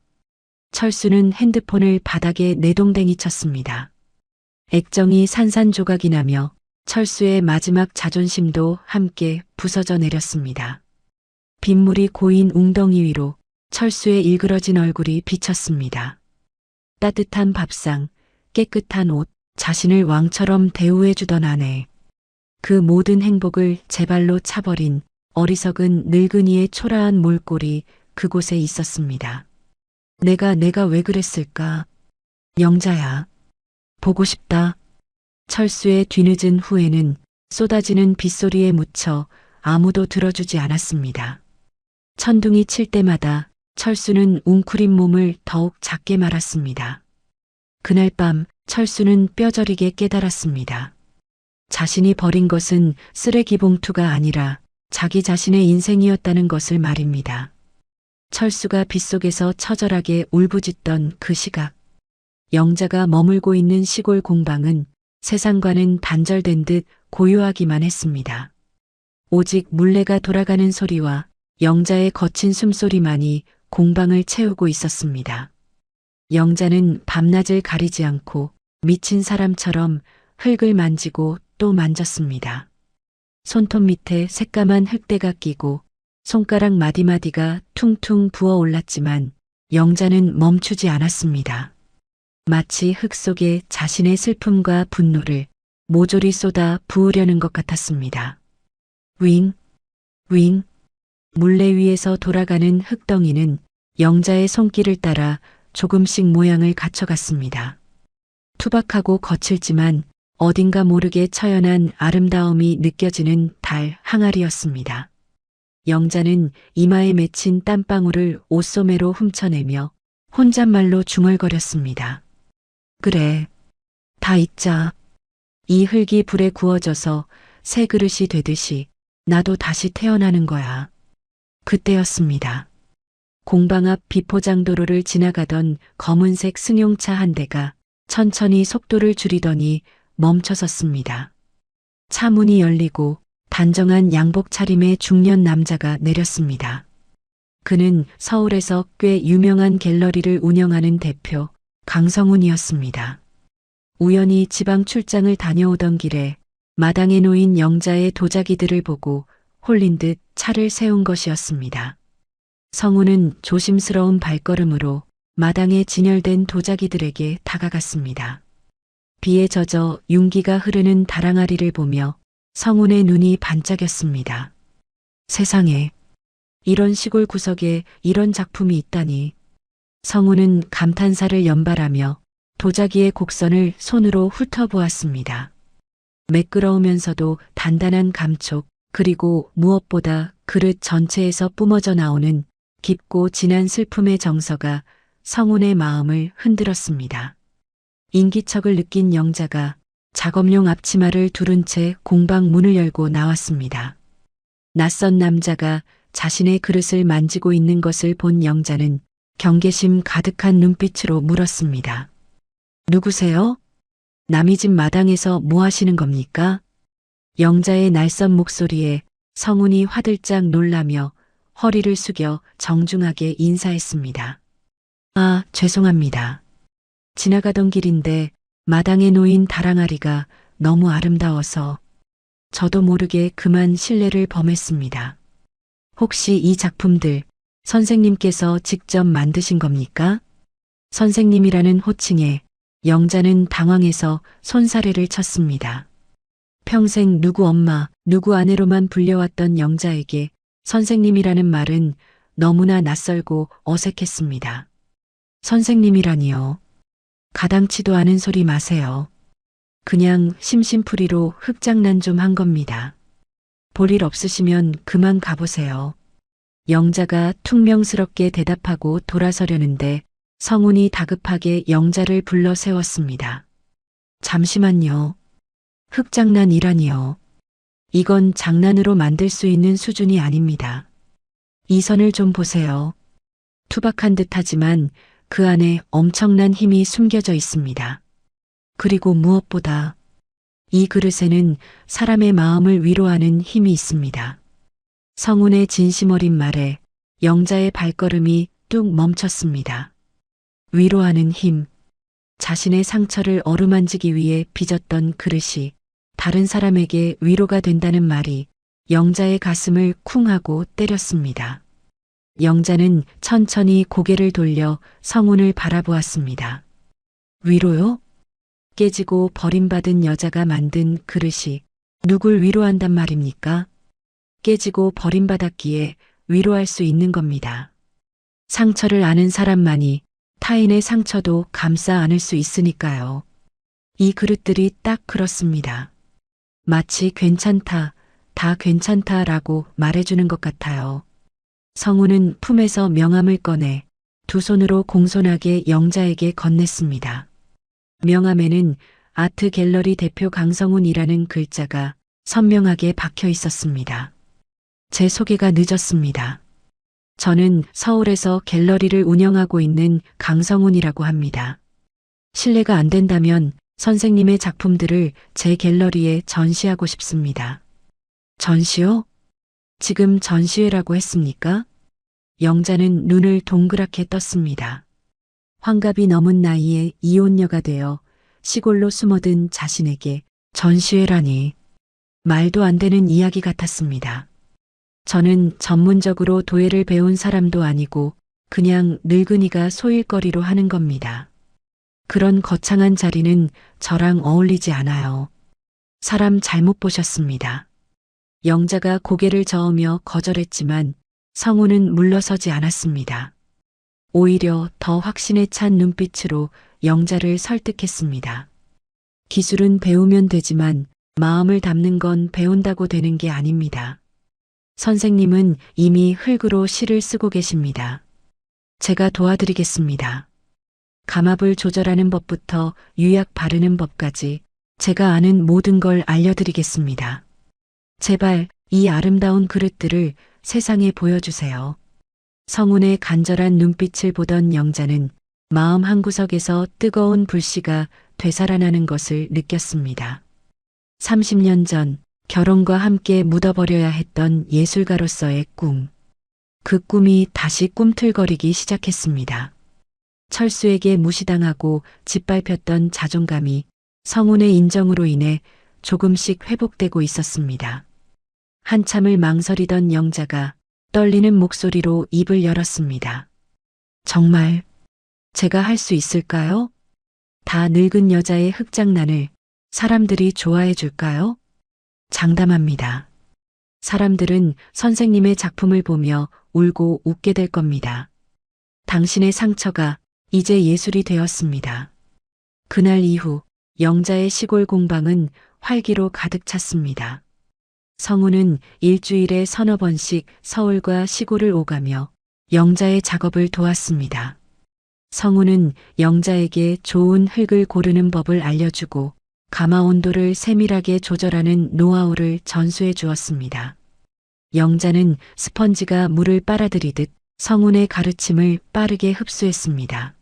철수는 핸드폰을 바닥에 내동댕이 쳤습니다. 액정이 산산조각이 나며 철수의 마지막 자존심도 함께 부서져 내렸습니다. 빗물이 고인 웅덩이 위로 철수의 일그러진 얼굴이 비쳤습니다. 따뜻한 밥상, 깨끗한 옷, 자신을 왕처럼 대우해주던 아내. 그 모든 행복을 제 발로 차버린 어리석은 늙은이의 초라한 몰골이 그곳에 있었습니다. 내가 왜 그랬을까? 영자야. 보고 싶다. 철수의 뒤늦은 후회는 쏟아지는 빗소리에 묻혀 아무도 들어주지 않았습니다. 천둥이 칠 때마다 철수는 웅크린 몸을 더욱 작게 말았습니다. 그날 밤 철수는 뼈저리게 깨달았습니다. 자신이 버린 것은 쓰레기 봉투가 아니라 자기 자신의 인생이었다는 것을 말입니다. 철수가 빗속에서 처절하게 울부짖던 그 시각. 영자가 머물고 있는 시골 공방은 세상과는 단절된 듯 고요하기만 했습니다. 오직 물레가 돌아가는 소리와 영자의 거친 숨소리만이 공방을 채우고 있었습니다. 영자는 밤낮을 가리지 않고 미친 사람처럼 흙을 만지고 또 만졌습니다. 손톱 밑에 새까만 흙대가 끼고 손가락 마디마디가 퉁퉁 부어 올랐지만 영자는 멈추지 않았습니다. 마치 흙 속에 자신의 슬픔과 분노를 모조리 쏟아 부으려는 것 같았습니다. 윙, 윙. 물레 위에서 돌아가는 흙덩이는 영자의 손길을 따라 조금씩 모양을 갖춰갔습니다. 투박하고 거칠지만 어딘가 모르게 처연한 아름다움이 느껴지는 달 항아리였습니다. 영자는 이마에 맺힌 땀방울을 옷소매로 훔쳐내며 혼잣말로 중얼거렸습니다. 그래, 다 잊자. 이 흙이 불에 구워져서 새 그릇이 되듯이 나도 다시 태어나는 거야. 그때였습니다. 공방 앞 비포장도로를 지나가던 검은색 승용차 한 대가 천천히 속도를 줄이더니 멈춰섰습니다. 차 문이 열리고 단정한 양복 차림의 중년 남자가 내렸습니다. 그는 서울에서 꽤 유명한 갤러리를 운영하는 대표 강성훈이었습니다. 우연히 지방 출장을 다녀오던 길에 마당에 놓인 영자의 도자기들을 보고 홀린 듯 차를 세운 것이었습니다. 성훈은 조심스러운 발걸음으로 마당에 진열된 도자기들에게 다가갔습니다. 비에 젖어 윤기가 흐르는 다랑아리를 보며 성훈의 눈이 반짝였습니다. 세상에, 이런 시골 구석에 이런 작품이 있다니. 성훈은 감탄사를 연발하며 도자기의 곡선을 손으로 훑어보았습니다. 매끄러우면서도 단단한 감촉, 그리고 무엇보다 그릇 전체에서 뿜어져 나오는 깊고 진한 슬픔의 정서가 성훈의 마음을 흔들었습니다. 인기척을 느낀 영자가 작업용 앞치마를 두른 채 공방 문을 열고 나왔습니다. 낯선 남자가 자신의 그릇을 만지고 있는 것을 본 영자는 경계심 가득한 눈빛으로 물었습니다. 누구세요? 남의 집 마당에서 뭐 하시는 겁니까? 영자의 날선 목소리에 성훈이 화들짝 놀라며 허리를 숙여 정중하게 인사했습니다. 아, 죄송합니다. 지나가던 길인데 마당에 놓인 다랑아리가 너무 아름다워서 저도 모르게 그만 실례를 범했습니다. 혹시 이 작품들 선생님께서 직접 만드신 겁니까? 선생님이라는 호칭에 영자는 당황해서 손사래를 쳤습니다. 평생 누구 엄마, 누구 아내로만 불려왔던 영자에게 선생님이라는 말은 너무나 낯설고 어색했습니다. 선생님이라니요. 가당치도 않은 소리 마세요. 그냥 심심풀이로 흙장난 좀 한 겁니다. 볼 일 없으시면 그만 가보세요. 영자가 퉁명스럽게 대답하고 돌아서려는데 성훈이 다급하게 영자를 불러 세웠습니다. 잠시만요. 흙장난이라니요. 이건 장난으로 만들 수 있는 수준이 아닙니다. 이 선을 좀 보세요. 투박한 듯하지만 그 안에 엄청난 힘이 숨겨져 있습니다. 그리고 무엇보다 이 그릇에는 사람의 마음을 위로하는 힘이 있습니다. 성훈의 진심 어린 말에 영자의 발걸음이 뚝 멈췄습니다. 위로하는 힘, 자신의 상처를 어루만지기 위해 빚었던 그릇이 다른 사람에게 위로가 된다는 말이 영자의 가슴을 쿵 하고 때렸습니다. 영자는 천천히 고개를 돌려 성훈을 바라보았습니다. 위로요? 깨지고 버림받은 여자가 만든 그릇이 누굴 위로한단 말입니까? 깨지고 버림받았기에 위로할 수 있는 겁니다. 상처를 아는 사람만이 타인의 상처도 감싸 안을 수 있으니까요. 이 그릇들이 딱 그렇습니다. 마치 괜찮다, 다 괜찮다라고 말해주는 것 같아요. 성훈은 품에서 명함을 꺼내 두 손으로 공손하게 영자에게 건넸습니다. 명함에는 아트 갤러리 대표 강성훈이라는 글자가 선명하게 박혀 있었습니다. 제 소개가 늦었습니다. 저는 서울에서 갤러리를 운영하고 있는 강성훈이라고 합니다. 실례가 안 된다면 선생님의 작품들을 제 갤러리에 전시하고 싶습니다. 전시요? 지금 전시회라고 했습니까? 영자는 눈을 동그랗게 떴습니다. 환갑이 넘은 나이에 이혼녀가 되어 시골로 숨어든 자신에게 전시회라니 말도 안 되는 이야기 같았습니다. 저는 전문적으로 도예를 배운 사람도 아니고 그냥 늙은이가 소일거리로 하는 겁니다. 그런 거창한 자리는 저랑 어울리지 않아요. 사람 잘못 보셨습니다. 영자가 고개를 저으며 거절했지만 성훈은 물러서지 않았습니다. 오히려 더 확신에 찬 눈빛으로 영자를 설득했습니다. 기술은 배우면 되지만 마음을 담는 건 배운다고 되는 게 아닙니다. 선생님은 이미 흙으로 시를 쓰고 계십니다. 제가 도와드리겠습니다. 감압을 조절하는 법부터 유약 바르는 법까지 제가 아는 모든 걸 알려드리겠습니다. 제발 이 아름다운 그릇들을 세상에 보여주세요. 성훈의 간절한 눈빛을 보던 영자는 마음 한구석에서 뜨거운 불씨가 되살아나는 것을 느꼈습니다. 30년 전 결혼과 함께 묻어버려야 했던 예술가로서의 꿈. 그 꿈이 다시 꿈틀거리기 시작했습니다. 철수에게 무시당하고 짓밟혔던 자존감이 성훈의 인정으로 인해 조금씩 회복되고 있었습니다. 한참을 망설이던 영자가 떨리는 목소리로 입을 열었습니다. 정말 제가 할 수 있을까요? 다 늙은 여자의 흙장난을 사람들이 좋아해 줄까요? 장담합니다. 사람들은 선생님의 작품을 보며 울고 웃게 될 겁니다. 당신의 상처가 이제 예술이 되었습니다. 그날 이후 영자의 시골 공방은 활기로 가득 찼습니다. 성훈은 일주일에 서너 번씩 서울과 시골을 오가며 영자의 작업을 도왔습니다. 성훈은 영자에게 좋은 흙을 고르는 법을 알려주고 가마 온도를 세밀하게 조절하는 노하우를 전수해 주었습니다. 영자는 스펀지가 물을 빨아들이듯 성훈의 가르침을 빠르게 흡수했습니다.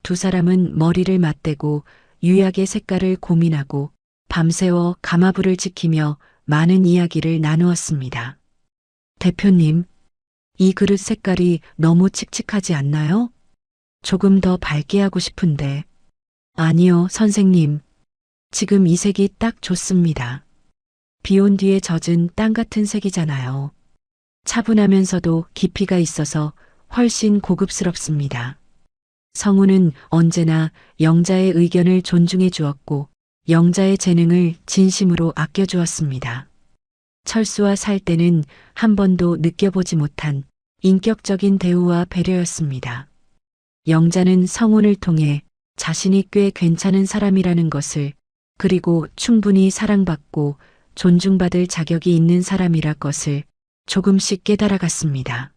두 사람은 머리를 맞대고 유약의 색깔을 고민하고 밤새워 가마불을 지키며 많은 이야기를 나누었습니다. 대표님, 이 그릇 색깔이 너무 칙칙하지 않나요? 조금 더 밝게 하고 싶은데. 아니요, 선생님. 지금 이 색이 딱 좋습니다. 비 온 뒤에 젖은 땅 같은 색이잖아요. 차분하면서도 깊이가 있어서 훨씬 고급스럽습니다. 성우는 언제나 영자의 의견을 존중해 주었고 영자의 재능을 진심으로 아껴주었습니다. 철수와 살 때는 한 번도 느껴보지 못한 인격적인 대우와 배려였습니다. 영자는 성운을 통해 자신이 꽤 괜찮은 사람이라는 것을, 그리고 충분히 사랑받고 존중받을 자격이 있는 사람이라 것을 조금씩 깨달아갔습니다.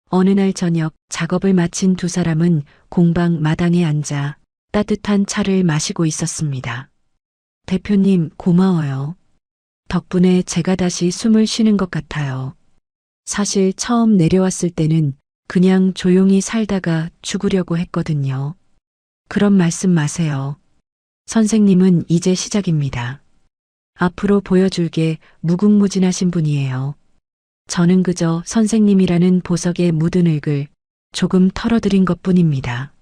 어느 날 저녁 작업을 마친 두 사람은 공방 마당에 앉아 따뜻한 차를 마시고 있었습니다. 대표님, 고마워요. 덕분에 제가 다시 숨을 쉬는 것 같아요. 사실 처음 내려왔을 때는 그냥 조용히 살다가 죽으려고 했거든요. 그런 말씀 마세요. 선생님은 이제 시작입니다. 앞으로 보여줄 게 무궁무진하신 분이에요. 저는 그저 선생님이라는 보석에 묻은 흙을 조금 털어드린 것뿐입니다.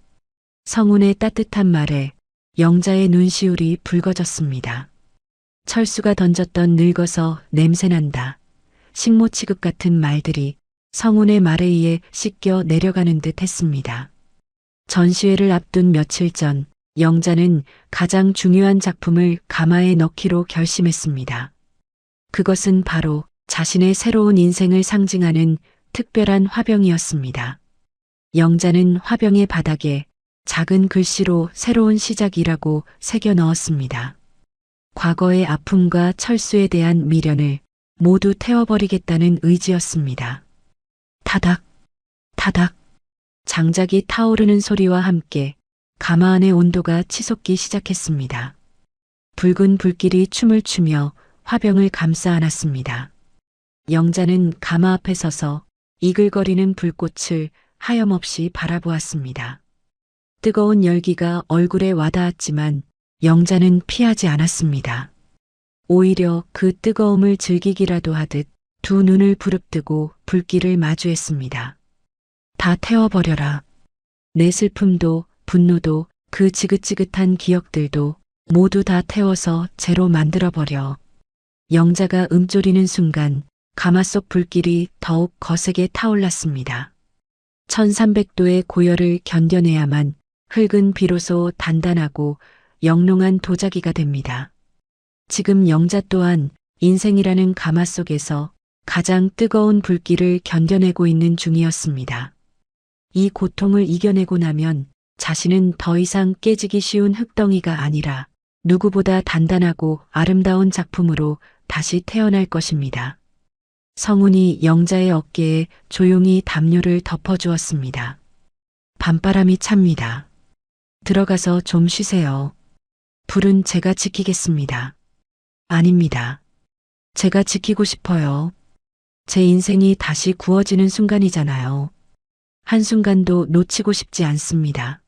성운의 따뜻한 말에 영자의 눈시울이 붉어졌습니다. 철수가 던졌던 늙어서 냄새난다, 식모 취급 같은 말들이 성운의 말에 의해 씻겨 내려가는 듯 했습니다. 전시회를 앞둔 며칠 전 영자는 가장 중요한 작품을 가마에 넣기로 결심했습니다. 그것은 바로 자신의 새로운 인생을 상징하는 특별한 화병이었습니다. 영자는 화병의 바닥에 작은 글씨로 새로운 시작이라고 새겨 넣었습니다. 과거의 아픔과 철수에 대한 미련을 모두 태워버리겠다는 의지였습니다. 타닥, 타닥. 장작이 타오르는 소리와 함께 가마 안의 온도가 치솟기 시작했습니다. 붉은 불길이 춤을 추며 화병을 감싸 안았습니다. 영자는 가마 앞에 서서 이글거리는 불꽃을 하염없이 바라보았습니다. 뜨거운 열기가 얼굴에 와닿았지만 영자는 피하지 않았습니다. 오히려 그 뜨거움을 즐기기라도 하듯 두 눈을 부릅뜨고 불길을 마주했습니다. 다 태워버려라. 내 슬픔도 분노도 그 지긋지긋한 기억들도 모두 다 태워서 재로 만들어버려. 영자가 움조리는 순간 가마 속 불길이 더욱 거세게 타올랐습니다. 1300도의 고열을 견뎌내야만 흙은 비로소 단단하고 영롱한 도자기가 됩니다. 지금 영자 또한 인생이라는 가마 속에서 가장 뜨거운 불길을 견뎌내고 있는 중이었습니다. 이 고통을 이겨내고 나면 자신은 더 이상 깨지기 쉬운 흙덩이가 아니라 누구보다 단단하고 아름다운 작품으로 다시 태어날 것입니다. 성운이 영자의 어깨에 조용히 담요를 덮어주었습니다. 밤바람이 찹니다. 들어가서 좀 쉬세요. 불은 제가 지키겠습니다. 아닙니다. 제가 지키고 싶어요. 제 인생이 다시 구워지는 순간이잖아요. 한순간도 놓치고 싶지 않습니다.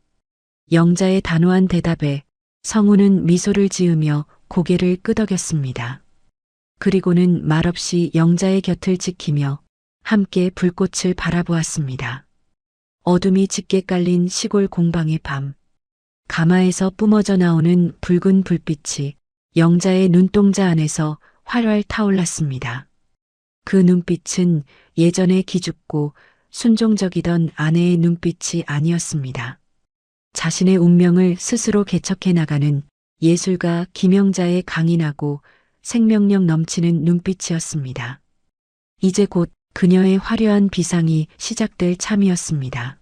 영자의 단호한 대답에 성운은 미소를 지으며 고개를 끄덕였습니다. 그리고는 말없이 영자의 곁을 지키며 함께 불꽃을 바라보았습니다. 어둠이 짙게 깔린 시골 공방의 밤. 가마에서 뿜어져 나오는 붉은 불빛이 영자의 눈동자 안에서 활활 타올랐습니다. 그 눈빛은 예전에 기죽고 순종적이던 아내의 눈빛이 아니었습니다. 자신의 운명을 스스로 개척해 나가는 예술가 김영자의 강인하고 생명력 넘치는 눈빛이었습니다. 이제 곧 그녀의 화려한 비상이 시작될 참이었습니다.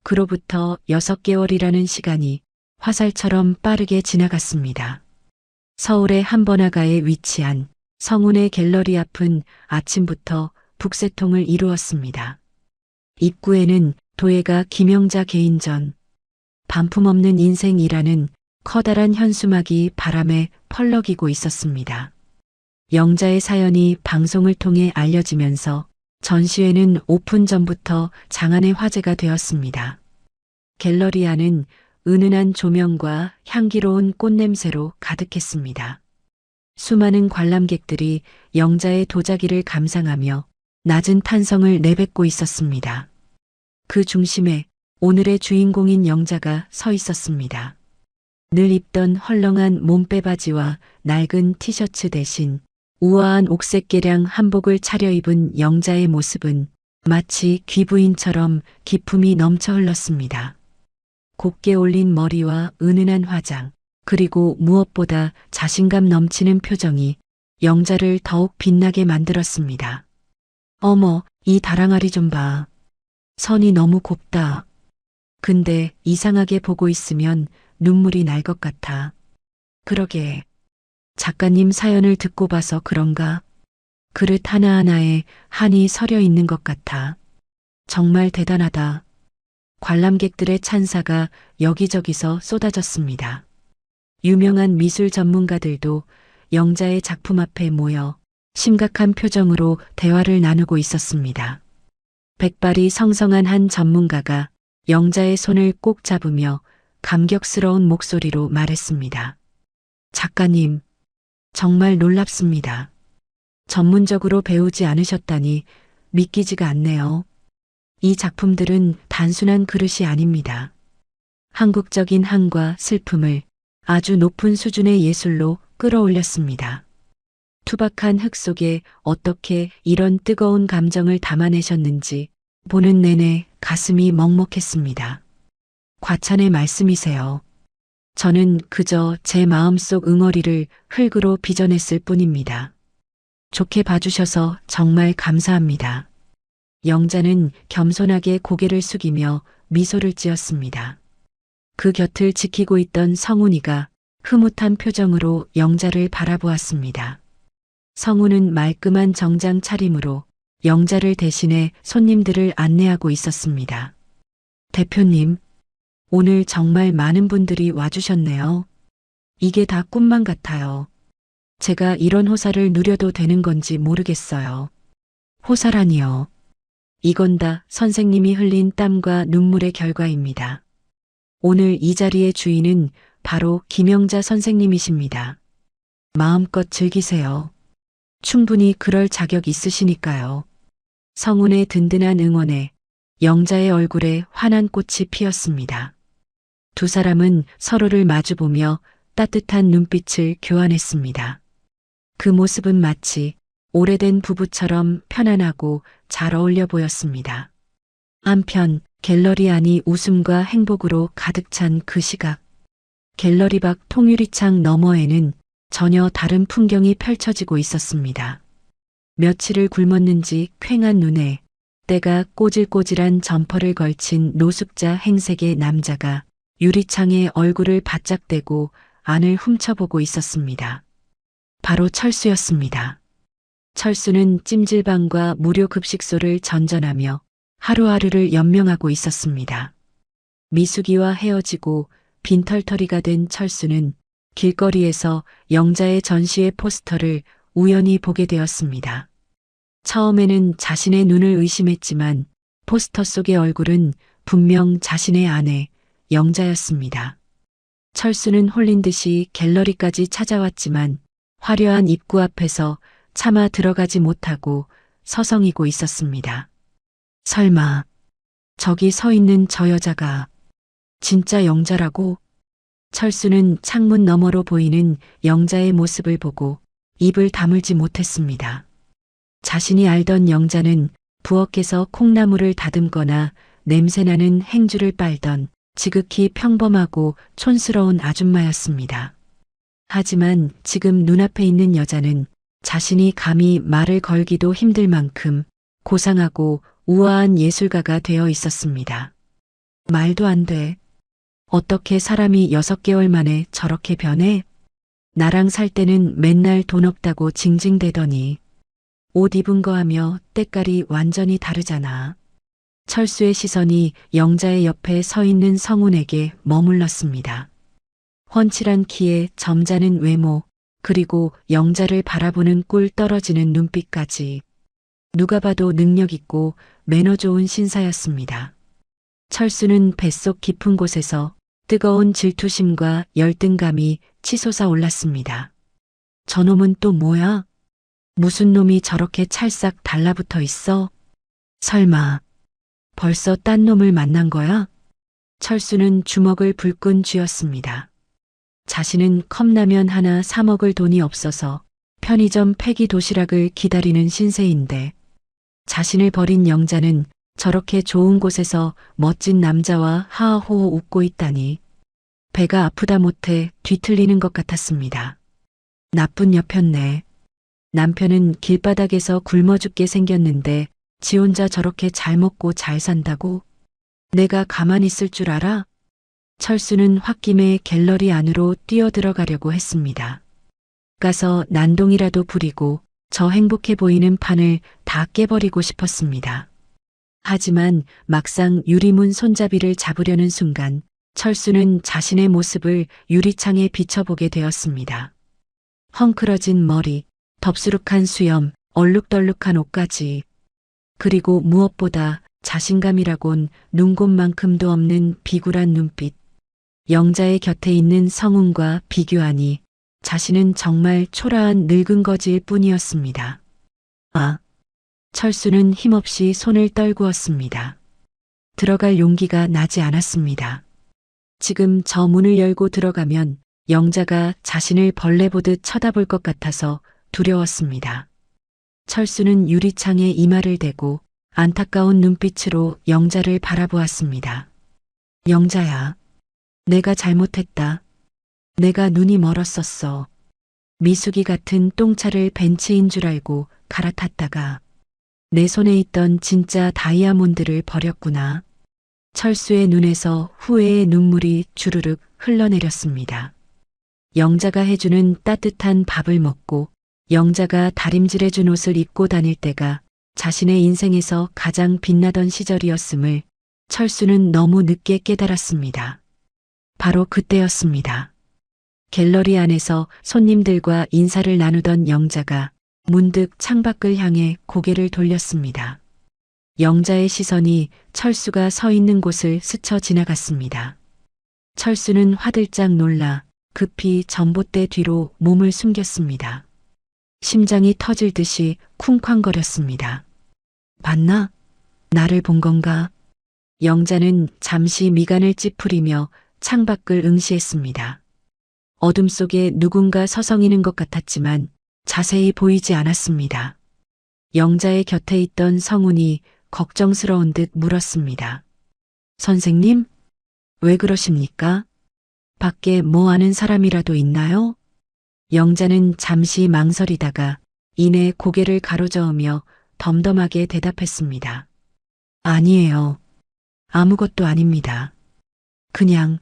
그로부터 6개월이라는 시간이 화살처럼 빠르게 지나갔습니다. 서울의 한 번화가에 위치한 성운의 갤러리 앞은 아침부터 북새통을 이루었습니다. 입구에는 도예가 김영자 개인전, 반품없는 인생이라는 커다란 현수막이 바람에 펄럭이고 있었습니다. 영자의 사연이 방송을 통해 알려지면서 전시회는 오픈 전부터 장안의 화제가 되었습니다. 갤러리 안은 은은한 조명과 향기로운 꽃냄새로 가득했습니다. 수많은 관람객들이 영자의 도자기를 감상하며 낮은 탄성을 내뱉고 있었습니다. 그 중심에 오늘의 주인공인 영자가 서 있었습니다. 늘 입던 헐렁한 몸빼바지와 낡은 티셔츠 대신 우아한 옥색 계량 한복을 차려입은 영자의 모습은 마치 귀부인처럼 기품이 넘쳐 흘렀습니다. 곱게 올린 머리와 은은한 화장, 그리고 무엇보다 자신감 넘치는 표정이 영자를 더욱 빛나게 만들었습니다. 어머, 이 다랑아리 좀 봐. 선이 너무 곱다. 근데 이상하게 보고 있으면 눈물이 날 것 같아. 그러게. 작가님 사연을 듣고 봐서 그런가? 그릇 하나하나에 한이 서려 있는 것 같아. 정말 대단하다. 관람객들의 찬사가 여기저기서 쏟아졌습니다. 유명한 미술 전문가들도 영자의 작품 앞에 모여 심각한 표정으로 대화를 나누고 있었습니다. 백발이 성성한 한 전문가가 영자의 손을 꼭 잡으며 감격스러운 목소리로 말했습니다. 작가님, 정말 놀랍습니다. 전문적으로 배우지 않으셨다니 믿기지가 않네요. 이 작품들은 단순한 그릇이 아닙니다. 한국적인 한과 슬픔을 아주 높은 수준의 예술로 끌어올렸습니다. 투박한 흙 속에 어떻게 이런 뜨거운 감정을 담아내셨는지 보는 내내 가슴이 먹먹했습니다. 과찬의 말씀이세요. 저는 그저 제 마음속 응어리를 흙으로 빚어냈을 뿐입니다. 좋게 봐주셔서 정말 감사합니다. 영자는 겸손하게 고개를 숙이며 미소를 지었습니다. 그 곁을 지키고 있던 성훈이가 흐뭇한 표정으로 영자를 바라보았습니다. 성훈은 말끔한 정장 차림으로 영자를 대신해 손님들을 안내하고 있었습니다. 대표님, 오늘 정말 많은 분들이 와주셨네요. 이게 다 꿈만 같아요. 제가 이런 호사를 누려도 되는 건지 모르겠어요. 호사라니요. 이건 다 선생님이 흘린 땀과 눈물의 결과입니다. 오늘 이 자리의 주인은 바로 김영자 선생님이십니다. 마음껏 즐기세요. 충분히 그럴 자격 있으시니까요. 성훈의 든든한 응원에 영자의 얼굴에 환한 꽃이 피었습니다. 두 사람은 서로를 마주보며 따뜻한 눈빛을 교환했습니다. 그 모습은 마치 오래된 부부처럼 편안하고 잘 어울려 보였습니다. 한편 갤러리 안이 웃음과 행복으로 가득 찬 그 시각. 갤러리 밖 통유리창 너머에는 전혀 다른 풍경이 펼쳐지고 있었습니다. 며칠을 굶었는지 퀭한 눈에 때가 꼬질꼬질한 점퍼를 걸친 노숙자 행색의 남자가 유리창에 얼굴을 바짝 대고 안을 훔쳐보고 있었습니다. 바로 철수였습니다. 철수는 찜질방과 무료 급식소를 전전하며 하루하루를 연명하고 있었습니다. 미숙이와 헤어지고 빈털터리가 된 철수는 길거리에서 영자의 전시회 포스터를 우연히 보게 되었습니다. 처음에는 자신의 눈을 의심했지만 포스터 속의 얼굴은 분명 자신의 아내 영자였습니다. 철수는 홀린 듯이 갤러리까지 찾아왔지만 화려한 입구 앞에서 차마 들어가지 못하고 서성이고 있었습니다. 설마 저기 서 있는 저 여자가 진짜 영자라고? 철수는 창문 너머로 보이는 영자의 모습을 보고 입을 다물지 못했습니다. 자신이 알던 영자는 부엌에서 콩나물을 다듬거나 냄새나는 행주를 빨던 지극히 평범하고 촌스러운 아줌마였습니다. 하지만 지금 눈앞에 있는 여자는 자신이 감히 말을 걸기도 힘들 만큼 고상하고 우아한 예술가가 되어 있었습니다. 말도 안 돼. 어떻게 사람이 6개월 만에 저렇게 변해? 나랑 살 때는 맨날 돈 없다고 징징대더니 옷 입은 거 하며 때깔이 완전히 다르잖아. 철수의 시선이 영자의 옆에 서 있는 성훈에게 머물렀습니다. 훤칠한 키에 점잖은 외모, 그리고 영자를 바라보는 꿀 떨어지는 눈빛까지 누가 봐도 능력 있고 매너 좋은 신사였습니다. 철수는 뱃속 깊은 곳에서 뜨거운 질투심과 열등감이 치솟아 올랐습니다. 저놈은 또 뭐야? 무슨 놈이 저렇게 찰싹 달라붙어 있어? 설마 벌써 딴 놈을 만난 거야? 철수는 주먹을 불끈 쥐었습니다. 자신은 컵라면 하나 사 먹을 돈이 없어서 편의점 폐기 도시락을 기다리는 신세인데 자신을 버린 영자는 저렇게 좋은 곳에서 멋진 남자와 하하호호 웃고 있다니 배가 아프다 못해 뒤틀리는 것 같았습니다. 나쁜 여편네. 남편은 길바닥에서 굶어 죽게 생겼는데 지 혼자 저렇게 잘 먹고 잘 산다고? 내가 가만히 있을 줄 알아? 철수는 홧김에 갤러리 안으로 뛰어들어가려고 했습니다. 가서 난동이라도 부리고 저 행복해 보이는 판을 다 깨버리고 싶었습니다. 하지만 막상 유리문 손잡이를 잡으려는 순간 철수는 자신의 모습을 유리창에 비춰보게 되었습니다. 헝클어진 머리, 덥수룩한 수염, 얼룩덜룩한 옷까지. 그리고 무엇보다 자신감이라곤 눈곱만큼도 없는 비굴한 눈빛. 영자의 곁에 있는 성훈과 비교하니 자신은 정말 초라한 늙은 거지일 뿐이었습니다. 아! 철수는 힘없이 손을 떨구었습니다. 들어갈 용기가 나지 않았습니다. 지금 저 문을 열고 들어가면 영자가 자신을 벌레 보듯 쳐다볼 것 같아서 두려웠습니다. 철수는 유리창에 이마를 대고 안타까운 눈빛으로 영자를 바라보았습니다. 영자야, 내가 잘못했다. 내가 눈이 멀었었어. 미숙이 같은 똥차를 벤츠인 줄 알고 갈아탔다가 내 손에 있던 진짜 다이아몬드를 버렸구나. 철수의 눈에서 후회의 눈물이 주르륵 흘러내렸습니다. 영자가 해주는 따뜻한 밥을 먹고 영자가 다림질해준 옷을 입고 다닐 때가 자신의 인생에서 가장 빛나던 시절이었음을 철수는 너무 늦게 깨달았습니다. 바로 그때였습니다. 갤러리 안에서 손님들과 인사를 나누던 영자가 문득 창밖을 향해 고개를 돌렸습니다. 영자의 시선이 철수가 서 있는 곳을 스쳐 지나갔습니다. 철수는 화들짝 놀라 급히 전봇대 뒤로 몸을 숨겼습니다. 심장이 터질 듯이 쿵쾅거렸습니다. 봤나? 나를 본 건가? 영자는 잠시 미간을 찌푸리며 창밖을 응시했습니다. 어둠 속에 누군가 서성이는 것 같았지만 자세히 보이지 않았습니다. 영자의 곁에 있던 성훈이 걱정스러운 듯 물었습니다. 선생님? 왜 그러십니까? 밖에 뭐 아는 사람이라도 있나요? 영자는 잠시 망설이다가 이내 고개를 가로저으며 덤덤하게 대답했습니다. 아니에요. 아무것도 아닙니다. 그냥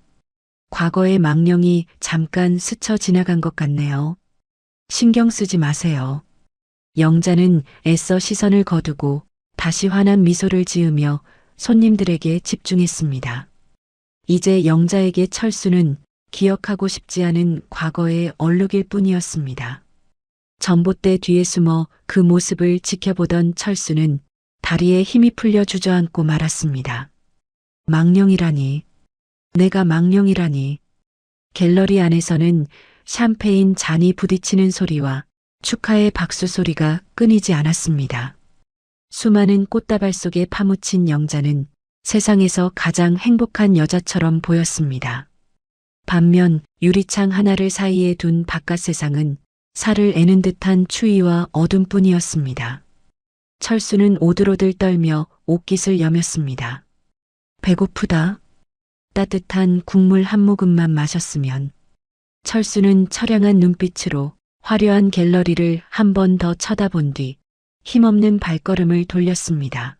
과거의 망령이 잠깐 스쳐 지나간 것 같네요. 신경 쓰지 마세요. 영자는 애써 시선을 거두고 다시 환한 미소를 지으며 손님들에게 집중했습니다. 이제 영자에게 철수는 기억하고 싶지 않은 과거의 얼룩일 뿐이었습니다. 전봇대 뒤에 숨어 그 모습을 지켜보던 철수는 다리에 힘이 풀려 주저앉고 말았습니다. 망령이라니. 내가 망령이라니. 갤러리 안에서는 샴페인 잔이 부딪히는 소리와 축하의 박수 소리가 끊이지 않았습니다. 수많은 꽃다발 속에 파묻힌 영자는 세상에서 가장 행복한 여자처럼 보였습니다. 반면 유리창 하나를 사이에 둔 바깥 세상은 살을 애는 듯한 추위와 어둠뿐이었습니다. 철수는 오들오들 떨며 옷깃을 여몄습니다. 배고프다. 따뜻한 국물 한 모금만 마셨으면. 철수는 처량한 눈빛으로 화려한 갤러리를 한 번 더 쳐다본 뒤 힘없는 발걸음을 돌렸습니다.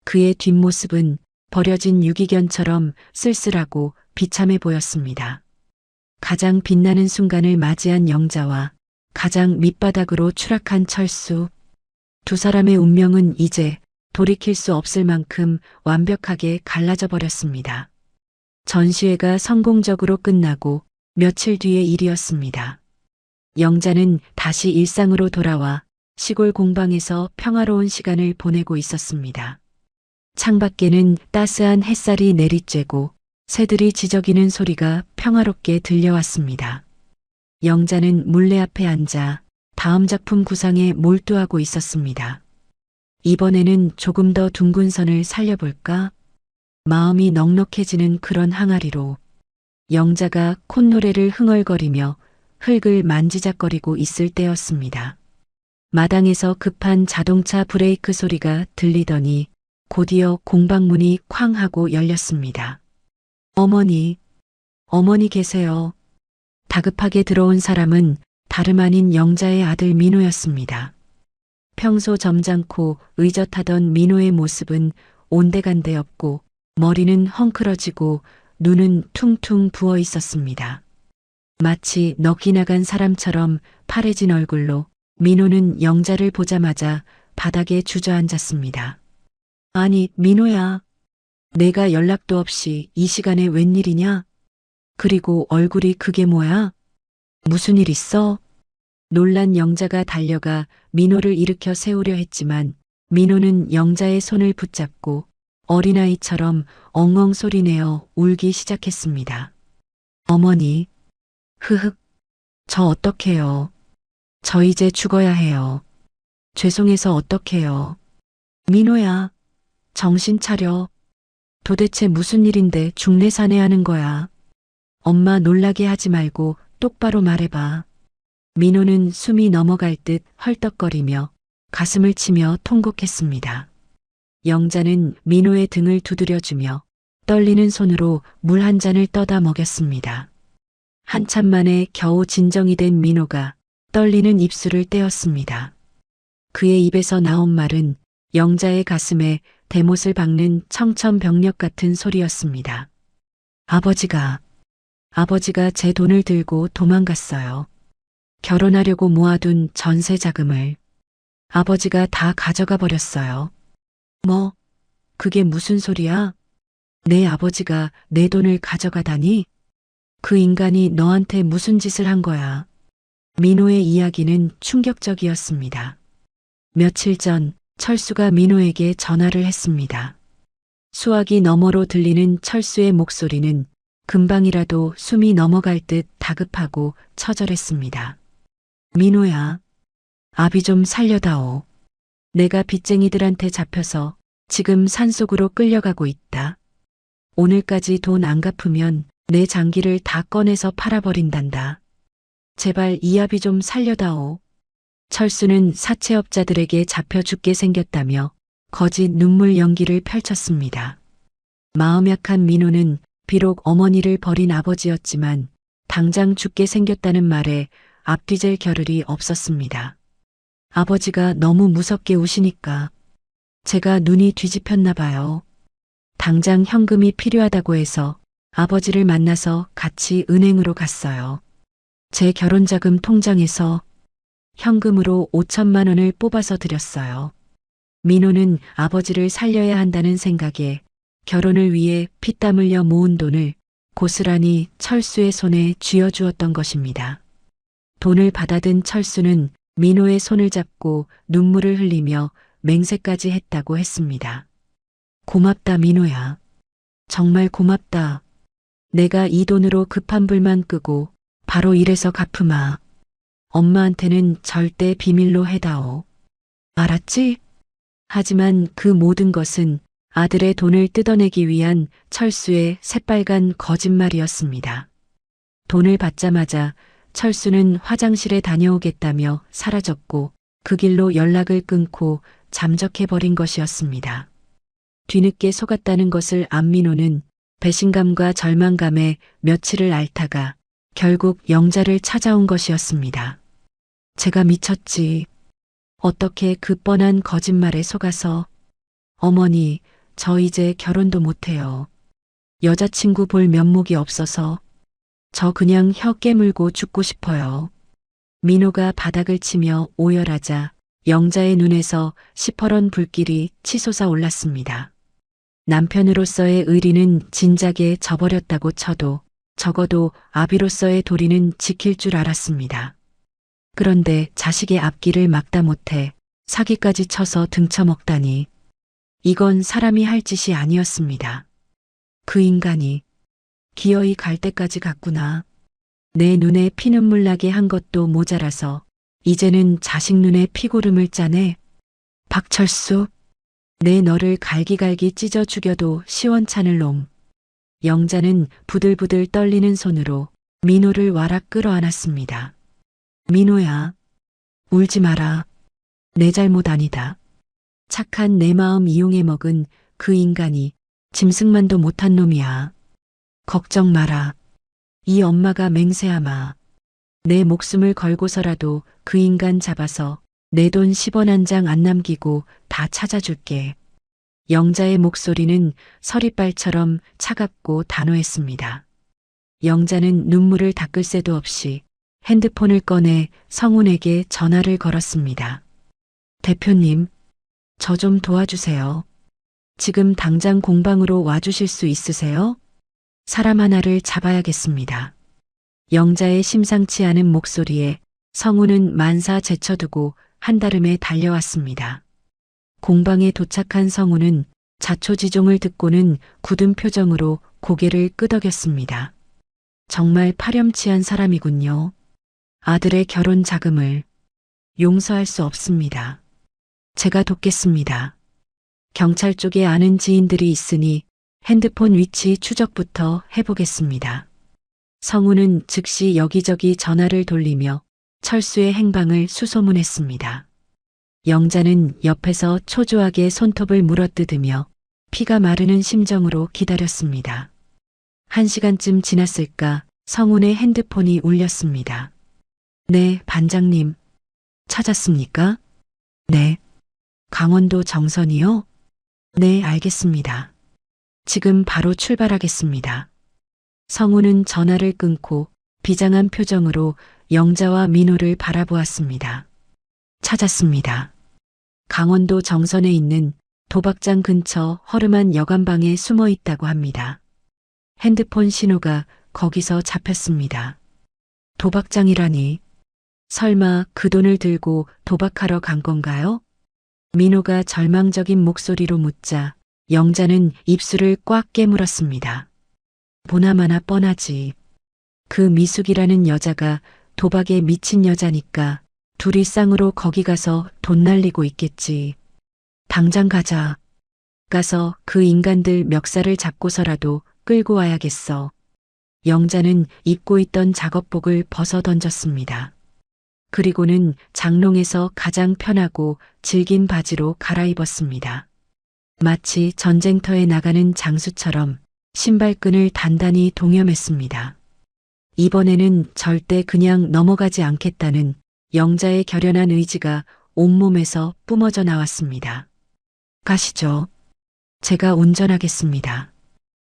그의 뒷모습은 버려진 유기견처럼 쓸쓸하고 비참해 보였습니다. 가장 빛나는 순간을 맞이한 영자와 가장 밑바닥으로 추락한 철수. 두 사람의 운명은 이제 돌이킬 수 없을 만큼 완벽하게 갈라져 버렸습니다. 전시회가 성공적으로 끝나고 며칠 뒤의 일이었습니다. 영자는 다시 일상으로 돌아와 시골 공방에서 평화로운 시간을 보내고 있었습니다. 창밖에는 따스한 햇살이 내리쬐고 새들이 지저귀는 소리가 평화롭게 들려왔습니다. 영자는 물레 앞에 앉아 다음 작품 구상에 몰두하고 있었습니다. 이번에는 조금 더 둥근 선을 살려볼까? 마음이 넉넉해지는 그런 항아리로 영자가 콧노래를 흥얼거리며 흙을 만지작거리고 있을 때였습니다. 마당에서 급한 자동차 브레이크 소리가 들리더니 곧이어 공방문이 쾅 하고 열렸습니다. 어머니, 어머니 계세요. 다급하게 들어온 사람은 다름 아닌 영자의 아들 민호였습니다. 평소 점잖고 의젓하던 민호의 모습은 온데간데 없고 머리는 헝클어지고 눈은 퉁퉁 부어 있었습니다. 마치 넋이 나간 사람처럼 파래진 얼굴로 민호는 영자를 보자마자 바닥에 주저앉았습니다. 아니, 민호야. 내가 연락도 없이 이 시간에 웬일이냐? 그리고 얼굴이 그게 뭐야? 무슨 일 있어? 놀란 영자가 달려가 민호를 일으켜 세우려 했지만 민호는 영자의 손을 붙잡고 어린아이처럼 엉엉 소리내어 울기 시작했습니다. 어머니, 흐흑, 저 어떡해요. 저 이제 죽어야 해요. 죄송해서 어떡해요. 민호야, 정신 차려. 도대체 무슨 일인데 중내사내하는 거야. 엄마 놀라게 하지 말고 똑바로 말해봐. 민호는 숨이 넘어갈 듯 헐떡거리며 가슴을 치며 통곡했습니다. 영자는 민호의 등을 두드려주며 떨리는 손으로 물 한 잔을 떠다 먹였습니다. 한참 만에 겨우 진정이 된 민호가 떨리는 입술을 떼었습니다. 그의 입에서 나온 말은 영자의 가슴에 대못을 박는 청천벽력 같은 소리였습니다. 아버지가 제 돈을 들고 도망갔어요. 결혼하려고 모아둔 전세 자금을 아버지가 다 가져가 버렸어요. 뭐, 그게 무슨 소리야? 내 아버지가 내 돈을 가져가다니? 그 인간이 너한테 무슨 짓을 한 거야? 민호의 이야기는 충격적이었습니다. 며칠 전 철수가 민호에게 전화를 했습니다. 수화기 너머로 들리는 철수의 목소리는 금방이라도 숨이 넘어갈 듯 다급하고 처절했습니다. 민호야, 아비 좀 살려다오. 내가 빚쟁이들한테 잡혀서 지금 산속으로 끌려가고 있다. 오늘까지 돈 안 갚으면 내 장기를 다 꺼내서 팔아버린단다. 제발 이 아비 좀 살려다오. 철수는 사채업자들에게 잡혀 죽게 생겼다며 거짓 눈물 연기를 펼쳤습니다. 마음 약한 민호는 비록 어머니를 버린 아버지였지만 당장 죽게 생겼다는 말에 앞뒤질 겨를이 없었습니다. 아버지가 너무 무섭게 우시니까 제가 눈이 뒤집혔나 봐요. 당장 현금이 필요하다고 해서 아버지를 만나서 같이 은행으로 갔어요. 제 결혼자금 통장에서 현금으로 5천만 원을 뽑아서 드렸어요. 민호는 아버지를 살려야 한다는 생각에 결혼을 위해 피땀 흘려 모은 돈을 고스란히 철수의 손에 쥐어주었던 것입니다. 돈을 받아든 철수는 민호의 손을 잡고 눈물을 흘리며 맹세까지 했다고 했습니다. 고맙다 민호야. 정말 고맙다. 내가 이 돈으로 급한 불만 끄고 바로 일해서 갚으마. 엄마한테는 절대 비밀로 해다오. 알았지? 하지만 그 모든 것은 아들의 돈을 뜯어내기 위한 철수의 새빨간 거짓말이었습니다. 돈을 받자마자 철수는 화장실에 다녀오겠다며 사라졌고 그 길로 연락을 끊고 잠적해버린 것이었습니다. 뒤늦게 속았다는 것을 안 민호는 배신감과 절망감에 며칠을 앓다가 결국 영자를 찾아온 것이었습니다. 제가 미쳤지. 어떻게 그 뻔한 거짓말에 속아서. 어머니, 저 이제 결혼도 못해요. 여자친구 볼 면목이 없어서 저 그냥 혀 깨물고 죽고 싶어요. 민호가 바닥을 치며 오열하자 영자의 눈에서 시퍼런 불길이 치솟아 올랐습니다. 남편으로서의 의리는 진작에 저버렸다고 쳐도 적어도 아비로서의 도리는 지킬 줄 알았습니다. 그런데 자식의 앞길을 막다 못해 사기까지 쳐서 등쳐먹다니. 이건 사람이 할 짓이 아니었습니다. 그 인간이 기어이 갈 때까지 갔구나. 내 눈에 피눈물 나게 한 것도 모자라서 이제는 자식 눈에 피고름을 짜네. 박철수, 내 너를 갈기갈기 찢어 죽여도 시원찮을 놈. 영자는 부들부들 떨리는 손으로 민호를 와락 끌어안았습니다. 민호야, 울지 마라. 내 잘못 아니다. 착한 내 마음 이용해 먹은 그 인간이 짐승만도 못한 놈이야. 걱정 마라. 이 엄마가 맹세하마. 내 목숨을 걸고서라도 그 인간 잡아서 내 돈 10원 한 장 안 남기고 다 찾아줄게. 영자의 목소리는 서리발처럼 차갑고 단호했습니다. 영자는 눈물을 닦을 새도 없이 핸드폰을 꺼내 성훈에게 전화를 걸었습니다. 대표님, 저 좀 도와주세요. 지금 당장 공방으로 와주실 수 있으세요? 사람 하나를 잡아야겠습니다. 영자의 심상치 않은 목소리에 성훈은 만사 제쳐두고 한달음에 달려왔습니다. 공방에 도착한 성훈은 자초지종을 듣고는 굳은 표정으로 고개를 끄덕였습니다. 정말 파렴치한 사람이군요. 아들의 결혼 자금을 용서할 수 없습니다. 제가 돕겠습니다. 경찰 쪽에 아는 지인들이 있으니 핸드폰 위치 추적부터 해보겠습니다. 성훈은 즉시 여기저기 전화를 돌리며 철수의 행방을 수소문했습니다. 영자는 옆에서 초조하게 손톱을 물어뜯으며 피가 마르는 심정으로 기다렸습니다. 1시간쯤 지났을까 성훈의 핸드폰이 울렸습니다. 네, 반장님. 찾았습니까? 네. 강원도 정선이요? 네, 알겠습니다. 지금 바로 출발하겠습니다. 성훈은 전화를 끊고 비장한 표정으로 영자와 민호를 바라보았습니다. 찾았습니다. 강원도 정선에 있는 도박장 근처 허름한 여관방에 숨어 있다고 합니다. 핸드폰 신호가 거기서 잡혔습니다. 도박장이라니. 설마 그 돈을 들고 도박하러 간 건가요? 민호가 절망적인 목소리로 묻자 영자는 입술을 꽉 깨물었습니다. 보나마나 뻔하지. 그 미숙이라는 여자가 도박에 미친 여자니까 둘이 쌍으로 거기 가서 돈 날리고 있겠지. 당장 가자. 가서 그 인간들 멱살을 잡고서라도 끌고 와야겠어. 영자는 입고 있던 작업복을 벗어 던졌습니다. 그리고는 장롱에서 가장 편하고 질긴 바지로 갈아입었습니다. 마치 전쟁터에 나가는 장수처럼 신발끈을 단단히 동여맸습니다. 이번에는 절대 그냥 넘어가지 않겠다는 영자의 결연한 의지가 온몸에서 뿜어져 나왔습니다. 가시죠. 제가 운전하겠습니다.